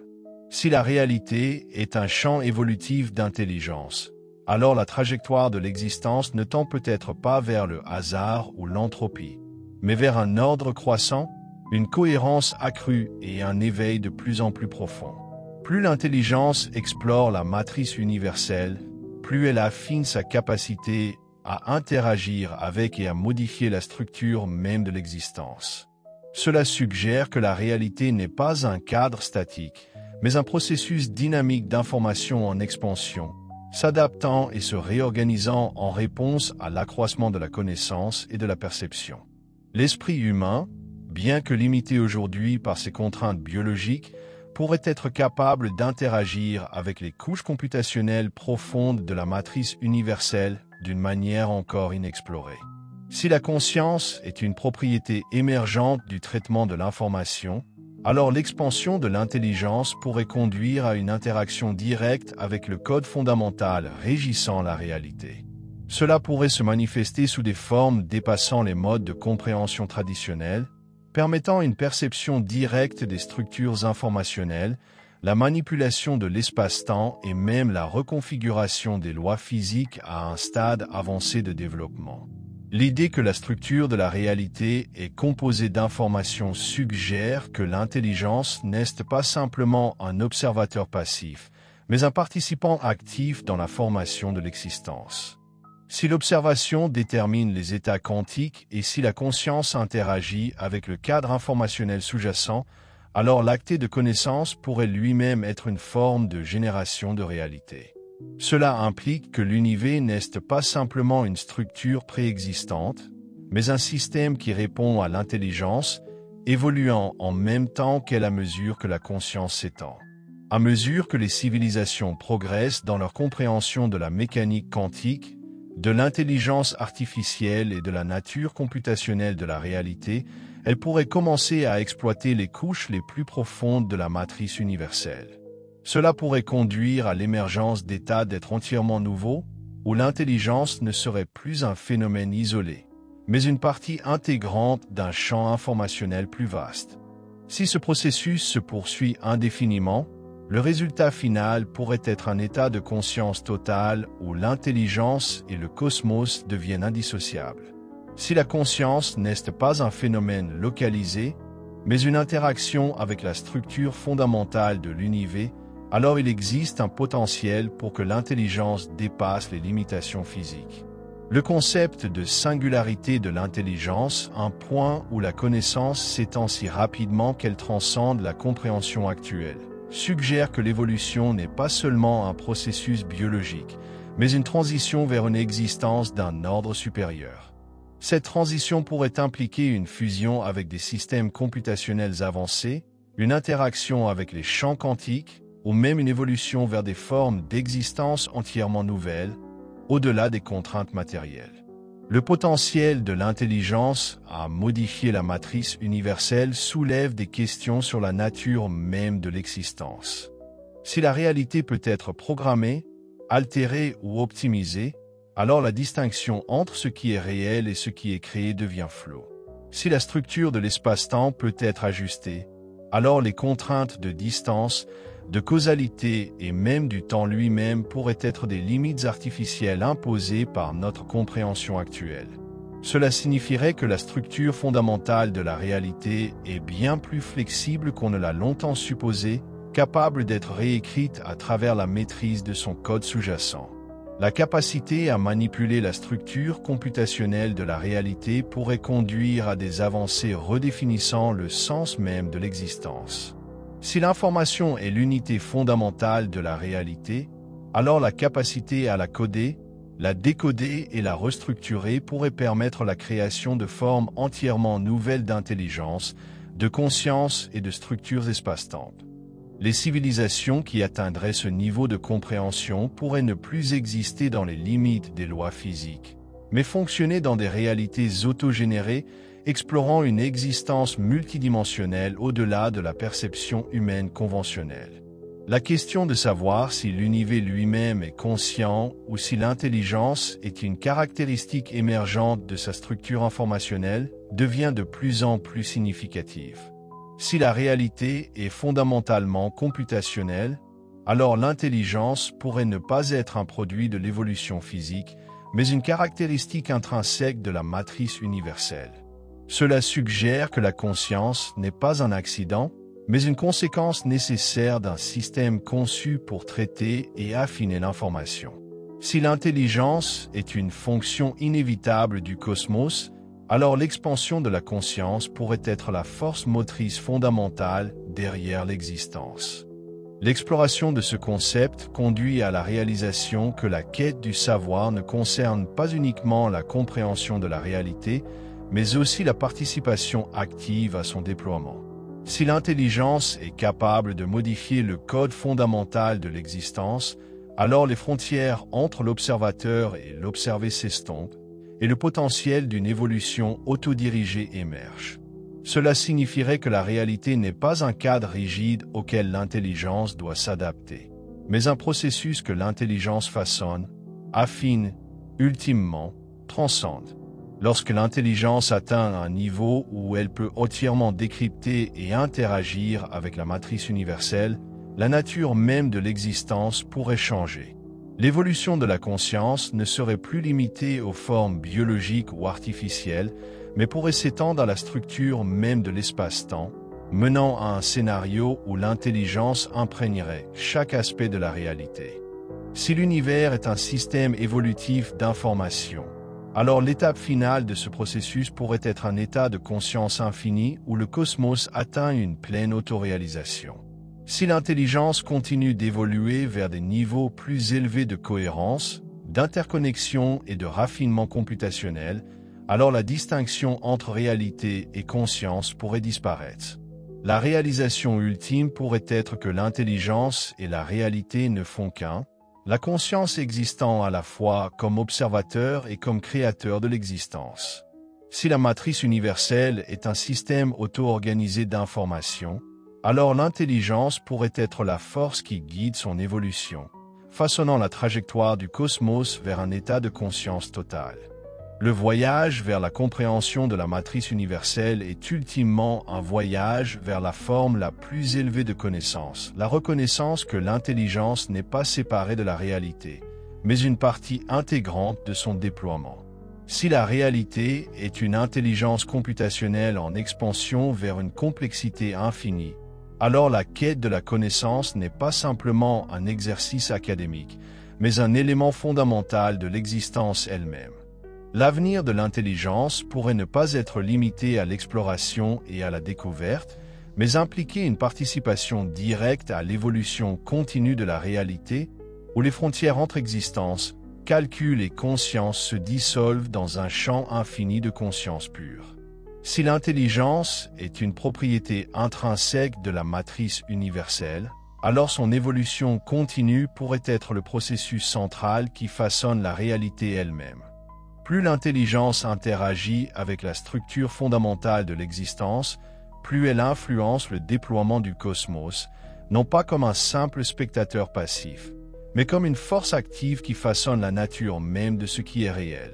Si la réalité est un champ évolutif d'intelligence, alors la trajectoire de l'existence ne tend peut-être pas vers le hasard ou l'entropie, mais vers un ordre croissant, une cohérence accrue et un éveil de plus en plus profond. Plus l'intelligence explore la matrice universelle, plus elle affine sa capacité à interagir avec et à modifier la structure même de l'existence. Cela suggère que la réalité n'est pas un cadre statique, mais un processus dynamique d'information en expansion, s'adaptant et se réorganisant en réponse à l'accroissement de la connaissance et de la perception. L'esprit humain, bien que limité aujourd'hui par ses contraintes biologiques, pourrait être capable d'interagir avec les couches computationnelles profondes de la matrice universelle d'une manière encore inexplorée. Si la conscience est une propriété émergente du traitement de l'information, alors l'expansion de l'intelligence pourrait conduire à une interaction directe avec le code fondamental régissant la réalité. Cela pourrait se manifester sous des formes dépassant les modes de compréhension traditionnels, permettant une perception directe des structures informationnelles, la manipulation de l'espace-temps et même la reconfiguration des lois physiques à un stade avancé de développement. L'idée que la structure de la réalité est composée d'informations suggère que l'intelligence n'est pas simplement un observateur passif, mais un participant actif dans la formation de l'existence. Si l'observation détermine les états quantiques et si la conscience interagit avec le cadre informationnel sous-jacent, alors l'acte de connaissance pourrait lui-même être une forme de génération de réalité. Cela implique que l'univers n'est pas simplement une structure préexistante, mais un système qui répond à l'intelligence, évoluant en même temps qu'elle à mesure que la conscience s'étend. À mesure que les civilisations progressent dans leur compréhension de la mécanique quantique, de l'intelligence artificielle et de la nature computationnelle de la réalité, elles pourraient commencer à exploiter les couches les plus profondes de la matrice universelle. Cela pourrait conduire à l'émergence d'états d'être entièrement nouveaux, où l'intelligence ne serait plus un phénomène isolé, mais une partie intégrante d'un champ informationnel plus vaste. Si ce processus se poursuit indéfiniment, le résultat final pourrait être un état de conscience totale où l'intelligence et le cosmos deviennent indissociables. Si la conscience n'est pas un phénomène localisé, mais une interaction avec la structure fondamentale de l'univers, alors il existe un potentiel pour que l'intelligence dépasse les limitations physiques. Le concept de singularité de l'intelligence, un point où la connaissance s'étend si rapidement qu'elle transcende la compréhension actuelle, suggère que l'évolution n'est pas seulement un processus biologique, mais une transition vers une existence d'un ordre supérieur. Cette transition pourrait impliquer une fusion avec des systèmes computationnels avancés, une interaction avec les champs quantiques, ou même une évolution vers des formes d'existence entièrement nouvelles, au-delà des contraintes matérielles. Le potentiel de l'intelligence à modifier la matrice universelle soulève des questions sur la nature même de l'existence. Si la réalité peut être programmée, altérée ou optimisée, alors la distinction entre ce qui est réel et ce qui est créé devient floue. Si la structure de l'espace-temps peut être ajustée, alors les contraintes de distance, de causalité et même du temps lui-même pourraient être des limites artificielles imposées par notre compréhension actuelle. Cela signifierait que la structure fondamentale de la réalité est bien plus flexible qu'on ne l'a longtemps supposé, capable d'être réécrite à travers la maîtrise de son code sous-jacent. La capacité à manipuler la structure computationnelle de la réalité pourrait conduire à des avancées redéfinissant le sens même de l'existence. Si l'information est l'unité fondamentale de la réalité, alors la capacité à la coder, la décoder et la restructurer pourrait permettre la création de formes entièrement nouvelles d'intelligence, de conscience et de structures espace-temps. Les civilisations qui atteindraient ce niveau de compréhension pourraient ne plus exister dans les limites des lois physiques, mais fonctionner dans des réalités autogénérées, explorant une existence multidimensionnelle au-delà de la perception humaine conventionnelle. La question de savoir si l'univers lui-même est conscient ou si l'intelligence est une caractéristique émergente de sa structure informationnelle devient de plus en plus significative. Si la réalité est fondamentalement computationnelle, alors l'intelligence pourrait ne pas être un produit de l'évolution physique, mais une caractéristique intrinsèque de la matrice universelle. Cela suggère que la conscience n'est pas un accident, mais une conséquence nécessaire d'un système conçu pour traiter et affiner l'information. Si l'intelligence est une fonction inévitable du cosmos, alors l'expansion de la conscience pourrait être la force motrice fondamentale derrière l'existence. L'exploration de ce concept conduit à la réalisation que la quête du savoir ne concerne pas uniquement la compréhension de la réalité, mais aussi la participation active à son déploiement. Si l'intelligence est capable de modifier le code fondamental de l'existence, alors les frontières entre l'observateur et l'observé s'estompent, et le potentiel d'une évolution autodirigée émerge. Cela signifierait que la réalité n'est pas un cadre rigide auquel l'intelligence doit s'adapter, mais un processus que l'intelligence façonne, affine, ultimement, transcende. Lorsque l'intelligence atteint un niveau où elle peut entièrement décrypter et interagir avec la matrice universelle, la nature même de l'existence pourrait changer. L'évolution de la conscience ne serait plus limitée aux formes biologiques ou artificielles, mais pourrait s'étendre à la structure même de l'espace-temps, menant à un scénario où l'intelligence imprégnerait chaque aspect de la réalité. Si l'univers est un système évolutif d'information, alors l'étape finale de ce processus pourrait être un état de conscience infinie où le cosmos atteint une pleine autoréalisation. Si l'intelligence continue d'évoluer vers des niveaux plus élevés de cohérence, d'interconnexion et de raffinement computationnel, alors la distinction entre réalité et conscience pourrait disparaître. La réalisation ultime pourrait être que l'intelligence et la réalité ne font qu'un, la conscience existant à la fois comme observateur et comme créateur de l'existence. Si la matrice universelle est un système auto-organisé d'information, alors l'intelligence pourrait être la force qui guide son évolution, façonnant la trajectoire du cosmos vers un état de conscience totale. Le voyage vers la compréhension de la matrice universelle est ultimement un voyage vers la forme la plus élevée de connaissance, la reconnaissance que l'intelligence n'est pas séparée de la réalité, mais une partie intégrante de son déploiement. Si la réalité est une intelligence computationnelle en expansion vers une complexité infinie, alors la quête de la connaissance n'est pas simplement un exercice académique, mais un élément fondamental de l'existence elle-même. L'avenir de l'intelligence pourrait ne pas être limité à l'exploration et à la découverte, mais impliquer une participation directe à l'évolution continue de la réalité, où les frontières entre existence, calcul et conscience se dissolvent dans un champ infini de conscience pure. Si l'intelligence est une propriété intrinsèque de la matrice universelle, alors son évolution continue pourrait être le processus central qui façonne la réalité elle-même. Plus l'intelligence interagit avec la structure fondamentale de l'existence, plus elle influence le déploiement du cosmos, non pas comme un simple spectateur passif, mais comme une force active qui façonne la nature même de ce qui est réel.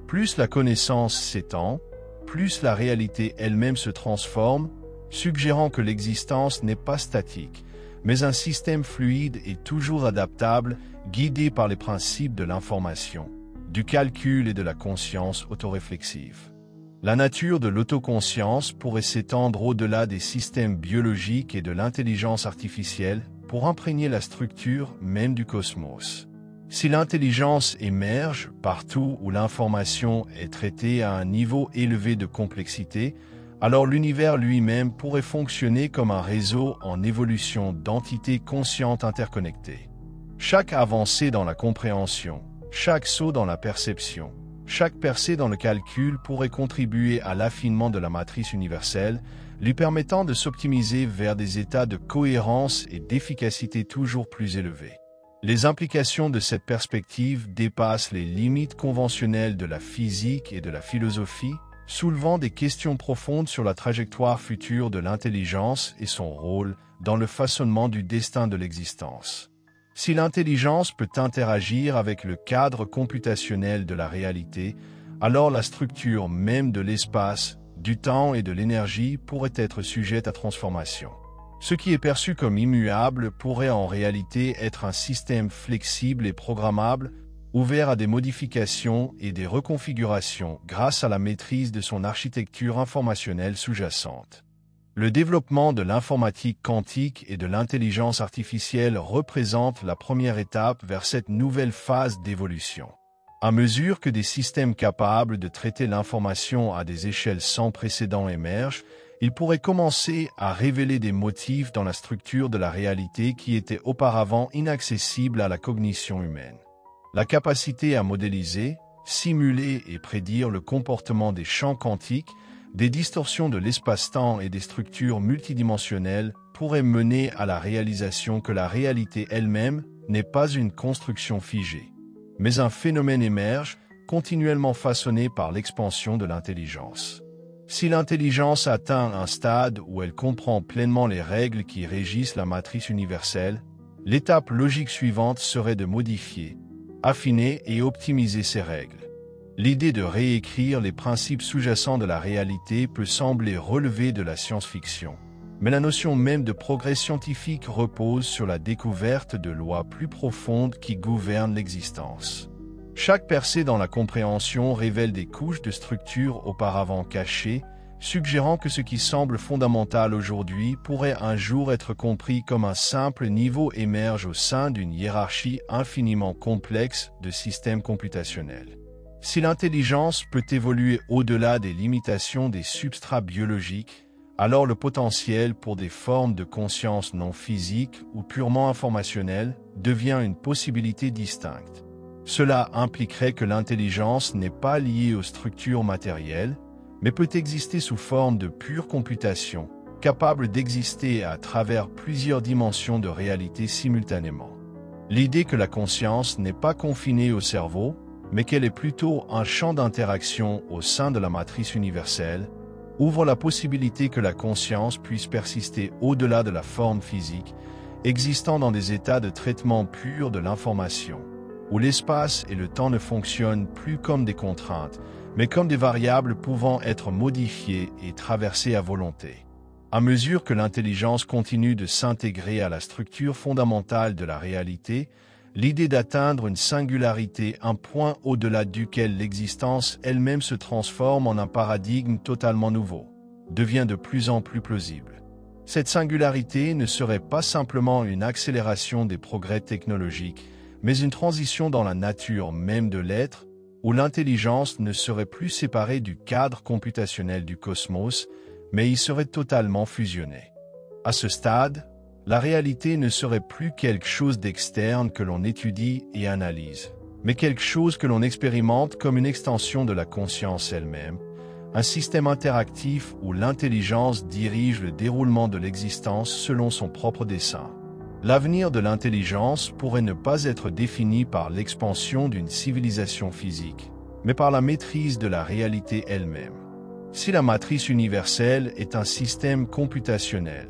Plus la connaissance s'étend, plus la réalité elle-même se transforme, suggérant que l'existence n'est pas statique, mais un système fluide et toujours adaptable, guidé par les principes de l'information, du calcul et de la conscience autoréflexive. La nature de l'autoconscience pourrait s'étendre au-delà des systèmes biologiques et de l'intelligence artificielle pour imprégner la structure même du cosmos. Si l'intelligence émerge partout où l'information est traitée à un niveau élevé de complexité, alors l'univers lui-même pourrait fonctionner comme un réseau en évolution d'entités conscientes interconnectées. Chaque avancée dans la compréhension, chaque saut dans la perception, chaque percée dans le calcul pourrait contribuer à l'affinement de la matrice universelle, lui permettant de s'optimiser vers des états de cohérence et d'efficacité toujours plus élevés. Les implications de cette perspective dépassent les limites conventionnelles de la physique et de la philosophie, soulevant des questions profondes sur la trajectoire future de l'intelligence et son rôle dans le façonnement du destin de l'existence. Si l'intelligence peut interagir avec le cadre computationnel de la réalité, alors la structure même de l'espace, du temps et de l'énergie pourrait être sujette à transformation. Ce qui est perçu comme immuable pourrait en réalité être un système flexible et programmable, ouvert à des modifications et des reconfigurations grâce à la maîtrise de son architecture informationnelle sous-jacente. Le développement de l'informatique quantique et de l'intelligence artificielle représente la première étape vers cette nouvelle phase d'évolution. À mesure que des systèmes capables de traiter l'information à des échelles sans précédent émergent, il pourrait commencer à révéler des motifs dans la structure de la réalité qui étaient auparavant inaccessibles à la cognition humaine. La capacité à modéliser, simuler et prédire le comportement des champs quantiques, des distorsions de l'espace-temps et des structures multidimensionnelles pourrait mener à la réalisation que la réalité elle-même n'est pas une construction figée, mais un phénomène émerge, continuellement façonné par l'expansion de l'intelligence. Si l'intelligence atteint un stade où elle comprend pleinement les règles qui régissent la matrice universelle, l'étape logique suivante serait de modifier, affiner et optimiser ces règles. L'idée de réécrire les principes sous-jacents de la réalité peut sembler relever de la science-fiction, mais la notion même de progrès scientifique repose sur la découverte de lois plus profondes qui gouvernent l'existence. Chaque percée dans la compréhension révèle des couches de structure auparavant cachées, suggérant que ce qui semble fondamental aujourd'hui pourrait un jour être compris comme un simple niveau émerge au sein d'une hiérarchie infiniment complexe de systèmes computationnels. Si l'intelligence peut évoluer au-delà des limitations des substrats biologiques, alors le potentiel pour des formes de conscience non physiques ou purement informationnelles devient une possibilité distincte. Cela impliquerait que l'intelligence n'est pas liée aux structures matérielles, mais peut exister sous forme de pure computation, capable d'exister à travers plusieurs dimensions de réalité simultanément. L'idée que la conscience n'est pas confinée au cerveau, mais qu'elle est plutôt un champ d'interaction au sein de la matrice universelle, ouvre la possibilité que la conscience puisse persister au-delà de la forme physique, existant dans des états de traitement pur de l'information, où l'espace et le temps ne fonctionnent plus comme des contraintes, mais comme des variables pouvant être modifiées et traversées à volonté. À mesure que l'intelligence continue de s'intégrer à la structure fondamentale de la réalité, l'idée d'atteindre une singularité, un point au-delà duquel l'existence elle-même se transforme en un paradigme totalement nouveau, devient de plus en plus plausible. Cette singularité ne serait pas simplement une accélération des progrès technologiques, mais une transition dans la nature même de l'être, où l'intelligence ne serait plus séparée du cadre computationnel du cosmos, mais y serait totalement fusionnée. À ce stade, la réalité ne serait plus quelque chose d'externe que l'on étudie et analyse, mais quelque chose que l'on expérimente comme une extension de la conscience elle-même, un système interactif où l'intelligence dirige le déroulement de l'existence selon son propre dessein. L'avenir de l'intelligence pourrait ne pas être défini par l'expansion d'une civilisation physique, mais par la maîtrise de la réalité elle-même. Si la matrice universelle est un système computationnel,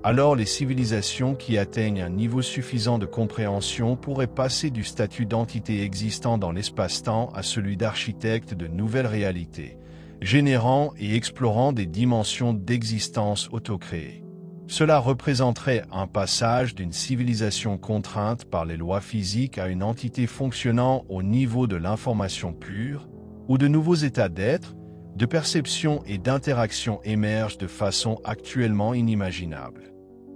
alors les civilisations qui atteignent un niveau suffisant de compréhension pourraient passer du statut d'entité existant dans l'espace-temps à celui d'architecte de nouvelles réalités, générant et explorant des dimensions d'existence autocréées. Cela représenterait un passage d'une civilisation contrainte par les lois physiques à une entité fonctionnant au niveau de l'information pure, où de nouveaux états d'être, de perception et d'interaction émergent de façon actuellement inimaginable.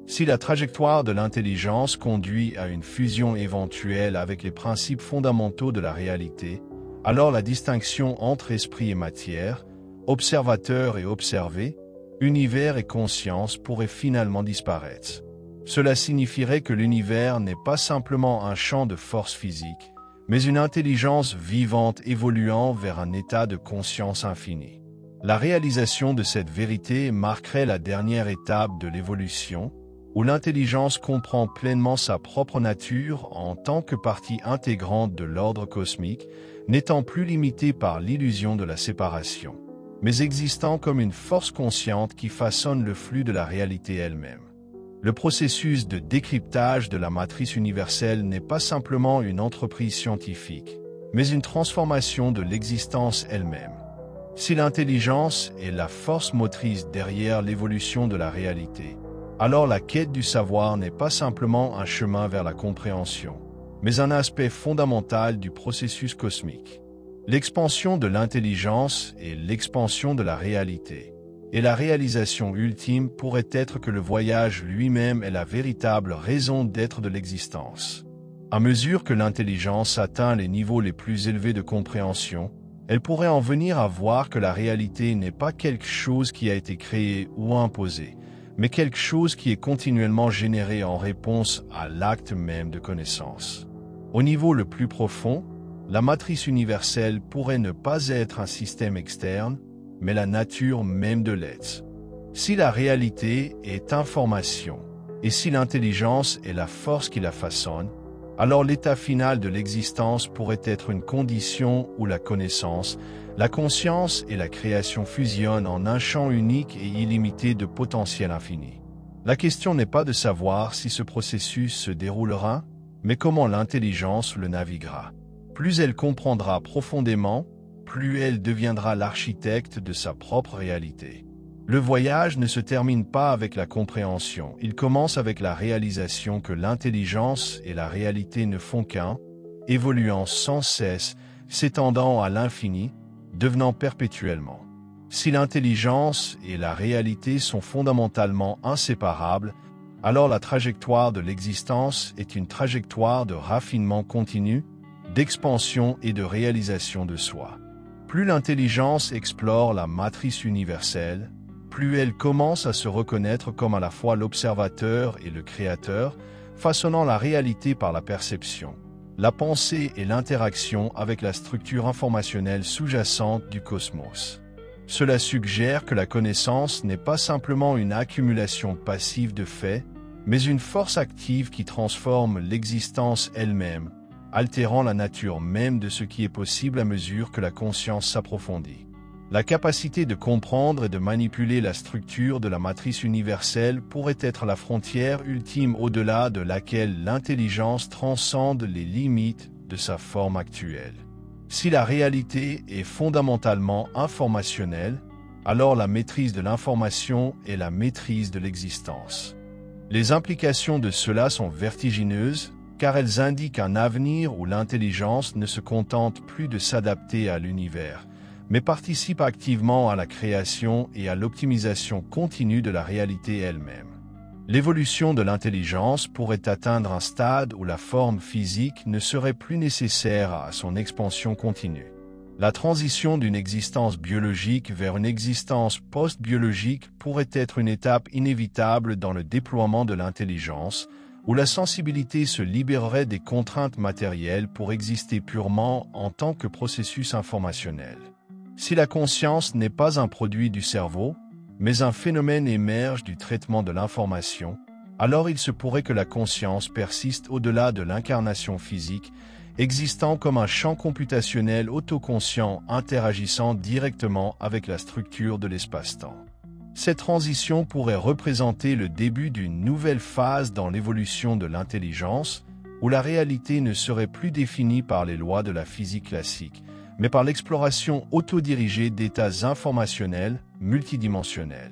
Si la trajectoire de l'intelligence conduit à une fusion éventuelle avec les principes fondamentaux de la réalité, alors la distinction entre esprit et matière, observateur et observé, univers et conscience pourrait finalement disparaître. Cela signifierait que l'univers n'est pas simplement un champ de force physique, mais une intelligence vivante évoluant vers un état de conscience infinie. La réalisation de cette vérité marquerait la dernière étape de l'évolution, où l'intelligence comprend pleinement sa propre nature en tant que partie intégrante de l'ordre cosmique, n'étant plus limitée par l'illusion de la séparation, mais existant comme une force consciente qui façonne le flux de la réalité elle-même. Le processus de décryptage de la matrice universelle n'est pas simplement une entreprise scientifique, mais une transformation de l'existence elle-même. Si l'intelligence est la force motrice derrière l'évolution de la réalité, alors la quête du savoir n'est pas simplement un chemin vers la compréhension, mais un aspect fondamental du processus cosmique. L'expansion de l'intelligence est l'expansion de la réalité, et la réalisation ultime pourrait être que le voyage lui-même est la véritable raison d'être de l'existence. À mesure que l'intelligence atteint les niveaux les plus élevés de compréhension, Elle pourrait en venir à voir que la réalité n'est pas quelque chose qui a été créé ou imposé, mais quelque chose qui est continuellement généré en réponse à l'acte même de connaissance. Au niveau le plus profond, la matrice universelle pourrait ne pas être un système externe, mais la nature même de l'être. Si la réalité est information, et si l'intelligence est la force qui la façonne, alors l'état final de l'existence pourrait être une condition où la connaissance, la conscience et la création fusionnent en un champ unique et illimité de potentiel infini. La question n'est pas de savoir si ce processus se déroulera, mais comment l'intelligence le naviguera. Plus elle comprendra profondément, plus elle deviendra l'architecte de sa propre réalité. Le voyage ne se termine pas avec la compréhension, il commence avec la réalisation que l'intelligence et la réalité ne font qu'un, évoluant sans cesse, s'étendant à l'infini, devenant perpétuellement. Si l'intelligence et la réalité sont fondamentalement inséparables, alors la trajectoire de l'existence est une trajectoire de raffinement continu, d'expansion et de réalisation de soi. Plus l'intelligence explore la matrice universelle, plus elle commence à se reconnaître comme à la fois l'observateur et le créateur, façonnant la réalité par la perception, la pensée et l'interaction avec la structure informationnelle sous-jacente du cosmos. Cela suggère que la connaissance n'est pas simplement une accumulation passive de faits, mais une force active qui transforme l'existence elle-même, altérant la nature même de ce qui est possible à mesure que la conscience s'approfondit. La capacité de comprendre et de manipuler la structure de la matrice universelle pourrait être la frontière ultime au-delà de laquelle l'intelligence transcende les limites de sa forme actuelle. Si la réalité est fondamentalement informationnelle, alors la maîtrise de l'information est la maîtrise de l'existence. Les implications de cela sont vertigineuses, car elles indiquent un avenir où l'intelligence ne se contente plus de s'adapter à l'univers, mais participe activement à la création et à l'optimisation continue de la réalité elle-même. L'évolution de l'intelligence pourrait atteindre un stade où la forme physique ne serait plus nécessaire à son expansion continue. La transition d'une existence biologique vers une existence post-biologique pourrait être une étape inévitable dans le déploiement de l'intelligence, où la sensibilité se libérerait des contraintes matérielles pour exister purement en tant que processus informationnel. Si la conscience n'est pas un produit du cerveau, mais un phénomène émerge du traitement de l'information, alors il se pourrait que la conscience persiste au-delà de l'incarnation physique, existant comme un champ computationnel autoconscient interagissant directement avec la structure de l'espace-temps. Cette transition pourrait représenter le début d'une nouvelle phase dans l'évolution de l'intelligence, où la réalité ne serait plus définie par les lois de la physique classique, mais par l'exploration autodirigée d'états informationnels multidimensionnels.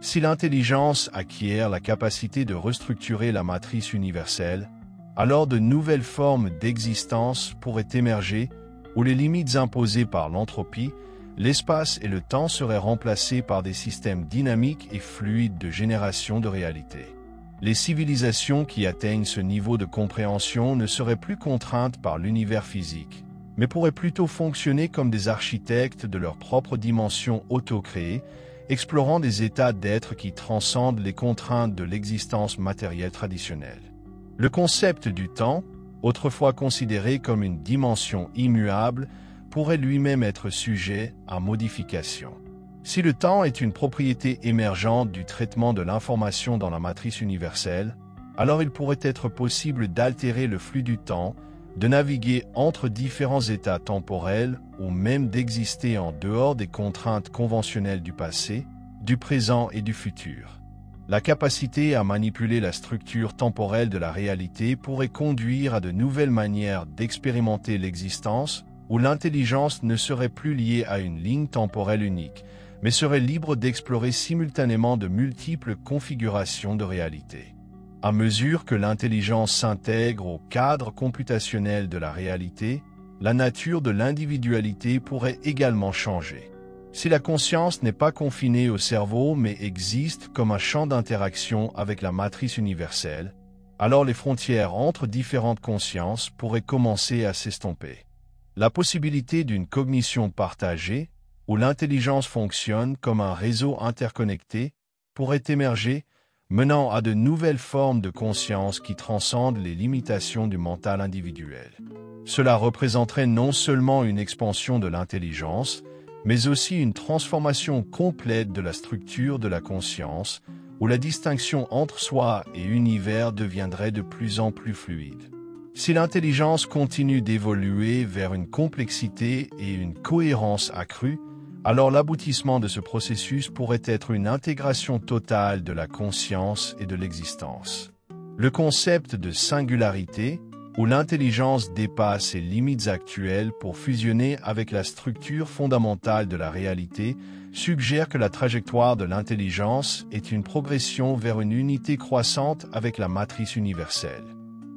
Si l'intelligence acquiert la capacité de restructurer la matrice universelle, alors de nouvelles formes d'existence pourraient émerger où les limites imposées par l'entropie, l'espace et le temps seraient remplacés par des systèmes dynamiques et fluides de génération de réalité. Les civilisations qui atteignent ce niveau de compréhension ne seraient plus contraintes par l'univers physique, mais pourraient plutôt fonctionner comme des architectes de leur propre dimension auto-créée, explorant des états d'être qui transcendent les contraintes de l'existence matérielle traditionnelle. Le concept du temps, autrefois considéré comme une dimension immuable, pourrait lui-même être sujet à modification. Si le temps est une propriété émergente du traitement de l'information dans la matrice universelle, alors il pourrait être possible d'altérer le flux du temps, de naviguer entre différents états temporels ou même d'exister en dehors des contraintes conventionnelles du passé, du présent et du futur. La capacité à manipuler la structure temporelle de la réalité pourrait conduire à de nouvelles manières d'expérimenter l'existence, où l'intelligence ne serait plus liée à une ligne temporelle unique, mais serait libre d'explorer simultanément de multiples configurations de réalité. À mesure que l'intelligence s'intègre au cadre computationnel de la réalité, la nature de l'individualité pourrait également changer. Si la conscience n'est pas confinée au cerveau mais existe comme un champ d'interaction avec la matrice universelle, alors les frontières entre différentes consciences pourraient commencer à s'estomper. La possibilité d'une cognition partagée, où l'intelligence fonctionne comme un réseau interconnecté, pourrait émerger, menant à de nouvelles formes de conscience qui transcendent les limitations du mental individuel. Cela représenterait non seulement une expansion de l'intelligence, mais aussi une transformation complète de la structure de la conscience, où la distinction entre soi et univers deviendrait de plus en plus fluide. Si l'intelligence continue d'évoluer vers une complexité et une cohérence accrues, alors l'aboutissement de ce processus pourrait être une intégration totale de la conscience et de l'existence. Le concept de singularité, où l'intelligence dépasse ses limites actuelles pour fusionner avec la structure fondamentale de la réalité, suggère que la trajectoire de l'intelligence est une progression vers une unité croissante avec la matrice universelle.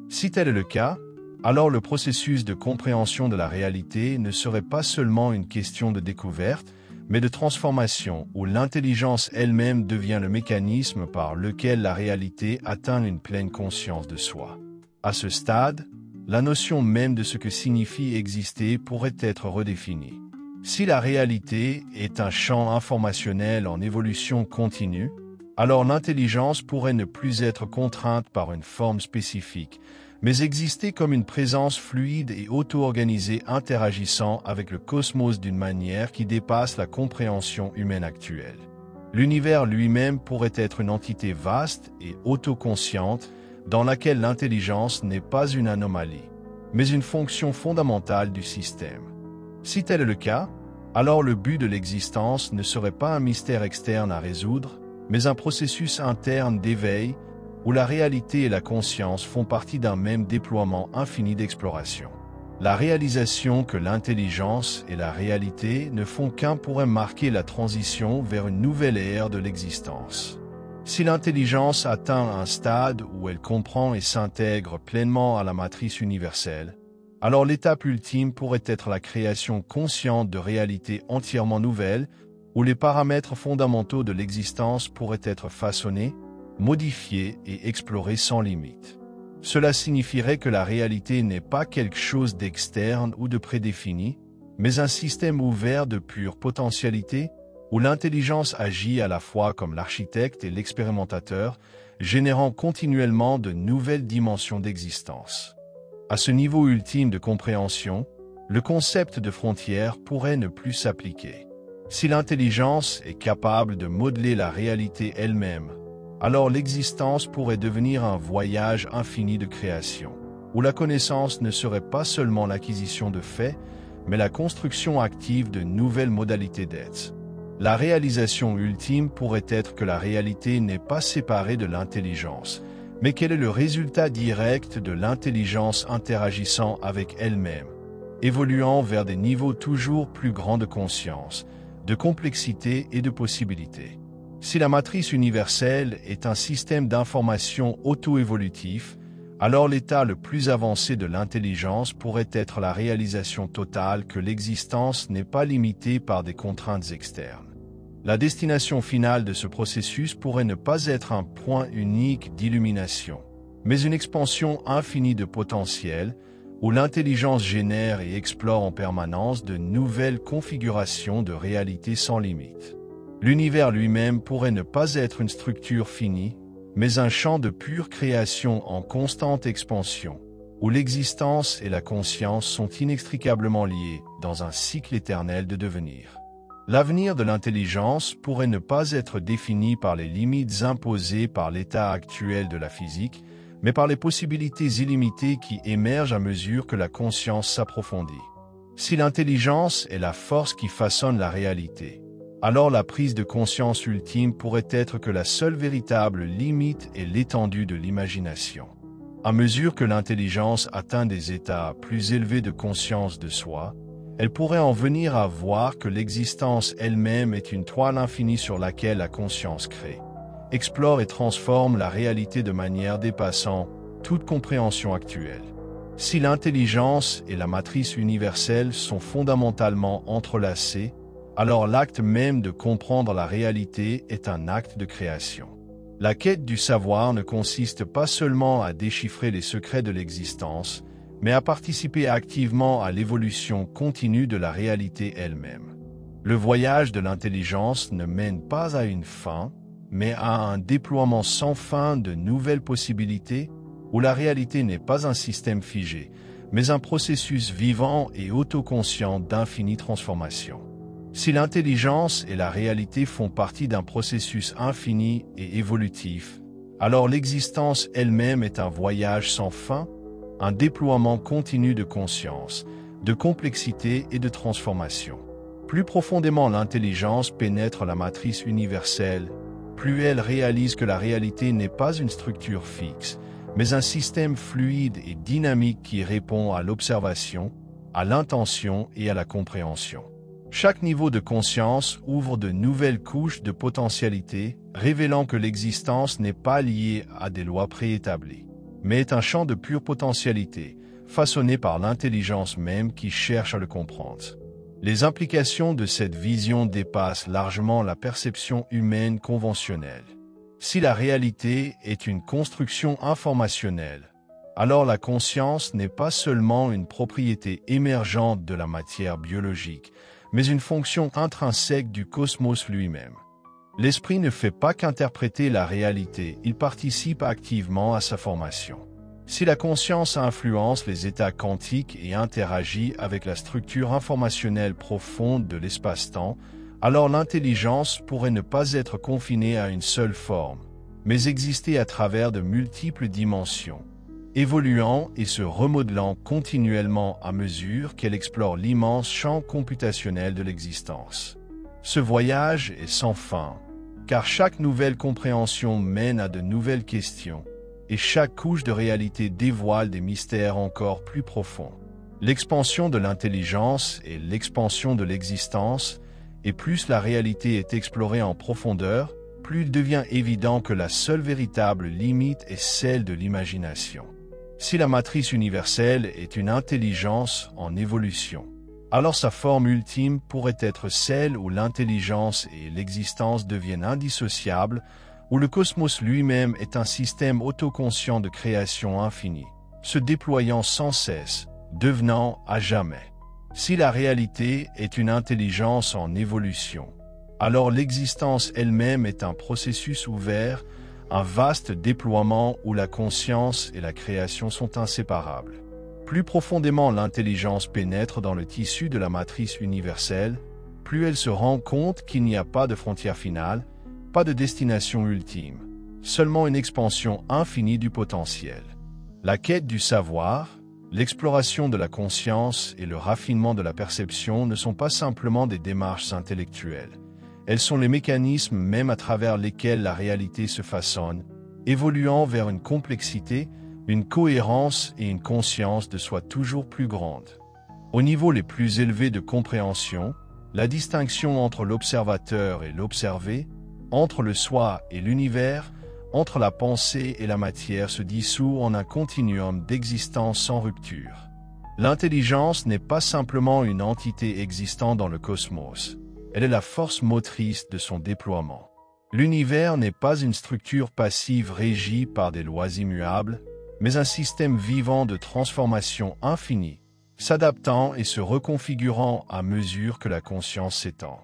Si tel est le cas, alors le processus de compréhension de la réalité ne serait pas seulement une question de découverte, mais de transformation où l'intelligence elle-même devient le mécanisme par lequel la réalité atteint une pleine conscience de soi. À ce stade, la notion même de ce que signifie exister pourrait être redéfinie. Si la réalité est un champ informationnel en évolution continue, alors l'intelligence pourrait ne plus être contrainte par une forme spécifique, mais exister comme une présence fluide et auto-organisée interagissant avec le cosmos d'une manière qui dépasse la compréhension humaine actuelle. L'univers lui-même pourrait être une entité vaste et autoconsciente dans laquelle l'intelligence n'est pas une anomalie, mais une fonction fondamentale du système. Si tel est le cas, alors le but de l'existence ne serait pas un mystère externe à résoudre, mais un processus interne d'éveil où la réalité et la conscience font partie d'un même déploiement infini d'exploration. La réalisation que l'intelligence et la réalité ne font qu'un pourrait marquer la transition vers une nouvelle ère de l'existence. Si l'intelligence atteint un stade où elle comprend et s'intègre pleinement à la matrice universelle, alors l'étape ultime pourrait être la création consciente de réalités entièrement nouvelles, où les paramètres fondamentaux de l'existence pourraient être façonnés, modifiés et explorés sans limite. Cela signifierait que la réalité n'est pas quelque chose d'externe ou de prédéfini, mais un système ouvert de pure potentialité, où l'intelligence agit à la fois comme l'architecte et l'expérimentateur, générant continuellement de nouvelles dimensions d'existence. À ce niveau ultime de compréhension, le concept de frontière pourrait ne plus s'appliquer. Si l'intelligence est capable de modeler la réalité elle-même, alors l'existence pourrait devenir un voyage infini de création, où la connaissance ne serait pas seulement l'acquisition de faits, mais la construction active de nouvelles modalités d'être. La réalisation ultime pourrait être que la réalité n'est pas séparée de l'intelligence, mais qu'elle est le résultat direct de l'intelligence interagissant avec elle-même, évoluant vers des niveaux toujours plus grands de conscience, de complexité et de possibilités. Si la matrice universelle est un système d'information auto-évolutif, alors l'état le plus avancé de l'intelligence pourrait être la réalisation totale que l'existence n'est pas limitée par des contraintes externes. La destination finale de ce processus pourrait ne pas être un point unique d'illumination, mais une expansion infinie de potentiel, où l'intelligence génère et explore en permanence de nouvelles configurations de réalité sans limite. L'univers lui-même pourrait ne pas être une structure finie, mais un champ de pure création en constante expansion, où l'existence et la conscience sont inextricablement liées dans un cycle éternel de devenir. L'avenir de l'intelligence pourrait ne pas être défini par les limites imposées par l'état actuel de la physique, mais par les possibilités illimitées qui émergent à mesure que la conscience s'approfondit. Si l'intelligence est la force qui façonne la réalité, alors la prise de conscience ultime pourrait être que la seule véritable limite est l'étendue de l'imagination. À mesure que l'intelligence atteint des états plus élevés de conscience de soi, elle pourrait en venir à voir que l'existence elle-même est une toile infinie sur laquelle la conscience crée, explore et transforme la réalité de manière dépassant toute compréhension actuelle. Si l'intelligence et la matrice universelle sont fondamentalement entrelacées, alors l'acte même de comprendre la réalité est un acte de création. La quête du savoir ne consiste pas seulement à déchiffrer les secrets de l'existence, mais à participer activement à l'évolution continue de la réalité elle-même. Le voyage de l'intelligence ne mène pas à une fin, mais à un déploiement sans fin de nouvelles possibilités où la réalité n'est pas un système figé, mais un processus vivant et autoconscient d'infinie transformation. Si l'intelligence et la réalité font partie d'un processus infini et évolutif, alors l'existence elle-même est un voyage sans fin, un déploiement continu de conscience, de complexité et de transformation. Plus profondément l'intelligence pénètre la matrice universelle, plus elle réalise que la réalité n'est pas une structure fixe, mais un système fluide et dynamique qui répond à l'observation, à l'intention et à la compréhension. Chaque niveau de conscience ouvre de nouvelles couches de potentialité, révélant que l'existence n'est pas liée à des lois préétablies, mais est un champ de pure potentialité, façonné par l'intelligence même qui cherche à le comprendre. Les implications de cette vision dépassent largement la perception humaine conventionnelle. Si la réalité est une construction informationnelle, alors la conscience n'est pas seulement une propriété émergente de la matière biologique, mais une fonction intrinsèque du cosmos lui-même. L'esprit ne fait pas qu'interpréter la réalité, il participe activement à sa formation. Si la conscience influence les états quantiques et interagit avec la structure informationnelle profonde de l'espace-temps, alors l'intelligence pourrait ne pas être confinée à une seule forme, mais exister à travers de multiples dimensions, évoluant et se remodelant continuellement à mesure qu'elle explore l'immense champ computationnel de l'existence. Ce voyage est sans fin, car chaque nouvelle compréhension mène à de nouvelles questions, et chaque couche de réalité dévoile des mystères encore plus profonds. L'expansion de l'intelligence et l'expansion de l'existence, et plus la réalité est explorée en profondeur, plus il devient évident que la seule véritable limite est celle de l'imagination. Si la matrice universelle est une intelligence en évolution, alors sa forme ultime pourrait être celle où l'intelligence et l'existence deviennent indissociables, où le cosmos lui-même est un système autoconscient de création infinie, se déployant sans cesse, devenant à jamais. Si la réalité est une intelligence en évolution, alors l'existence elle-même est un processus ouvert, un vaste déploiement où la conscience et la création sont inséparables. Plus profondément l'intelligence pénètre dans le tissu de la matrice universelle, plus elle se rend compte qu'il n'y a pas de frontière finale, pas de destination ultime, seulement une expansion infinie du potentiel. La quête du savoir, l'exploration de la conscience et le raffinement de la perception ne sont pas simplement des démarches intellectuelles. Elles sont les mécanismes même à travers lesquels la réalité se façonne, évoluant vers une complexité, une cohérence et une conscience de soi toujours plus grande. Au niveau les plus élevés de compréhension, la distinction entre l'observateur et l'observé, entre le soi et l'univers, entre la pensée et la matière se dissout en un continuum d'existence sans rupture. L'intelligence n'est pas simplement une entité existant dans le cosmos. Elle est la force motrice de son déploiement. L'univers n'est pas une structure passive régie par des lois immuables, mais un système vivant de transformation infinie, s'adaptant et se reconfigurant à mesure que la conscience s'étend.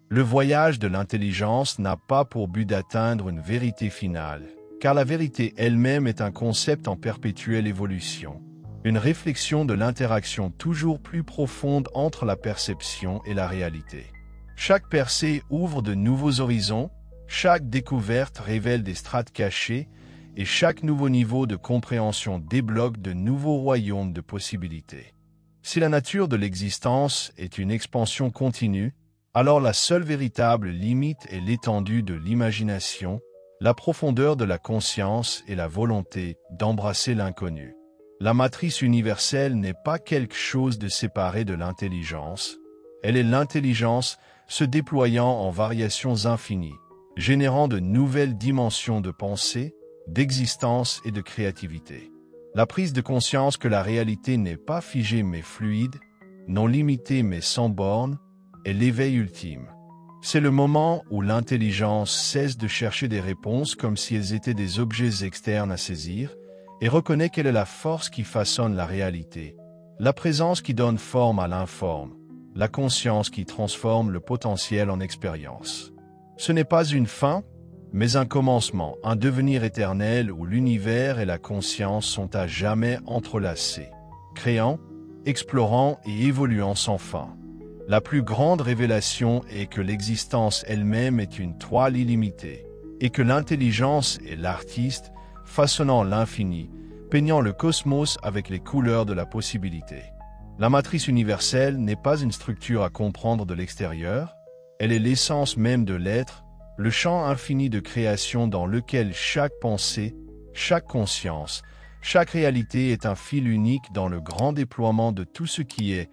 Le voyage de l'intelligence n'a pas pour but d'atteindre une vérité finale, car la vérité elle-même est un concept en perpétuelle évolution, une réflexion de l'interaction toujours plus profonde entre la perception et la réalité. Chaque percée ouvre de nouveaux horizons, chaque découverte révèle des strates cachées, et chaque nouveau niveau de compréhension débloque de nouveaux royaumes de possibilités. Si la nature de l'existence est une expansion continue, alors la seule véritable limite est l'étendue de l'imagination, la profondeur de la conscience et la volonté d'embrasser l'inconnu. La matrice universelle n'est pas quelque chose de séparé de l'intelligence, elle est l'intelligence se déployant en variations infinies, générant de nouvelles dimensions de pensée, d'existence et de créativité. La prise de conscience que la réalité n'est pas figée mais fluide, non limitée mais sans bornes, est l'éveil ultime. C'est le moment où l'intelligence cesse de chercher des réponses comme si elles étaient des objets externes à saisir, et reconnaît quelle est la force qui façonne la réalité, la présence qui donne forme à l'informe, la conscience qui transforme le potentiel en expérience. Ce n'est pas une fin, mais un commencement, un devenir éternel où l'univers et la conscience sont à jamais entrelacés, créant, explorant et évoluant sans fin. La plus grande révélation est que l'existence elle-même est une toile illimitée, et que l'intelligence est l'artiste, façonnant l'infini, peignant le cosmos avec les couleurs de la possibilité. La matrice universelle n'est pas une structure à comprendre de l'extérieur, elle est l'essence même de l'être, le champ infini de création dans lequel chaque pensée, chaque conscience, chaque réalité est un fil unique dans le grand déploiement de tout ce qui est,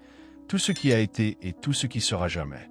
tout ce qui a été et tout ce qui sera jamais.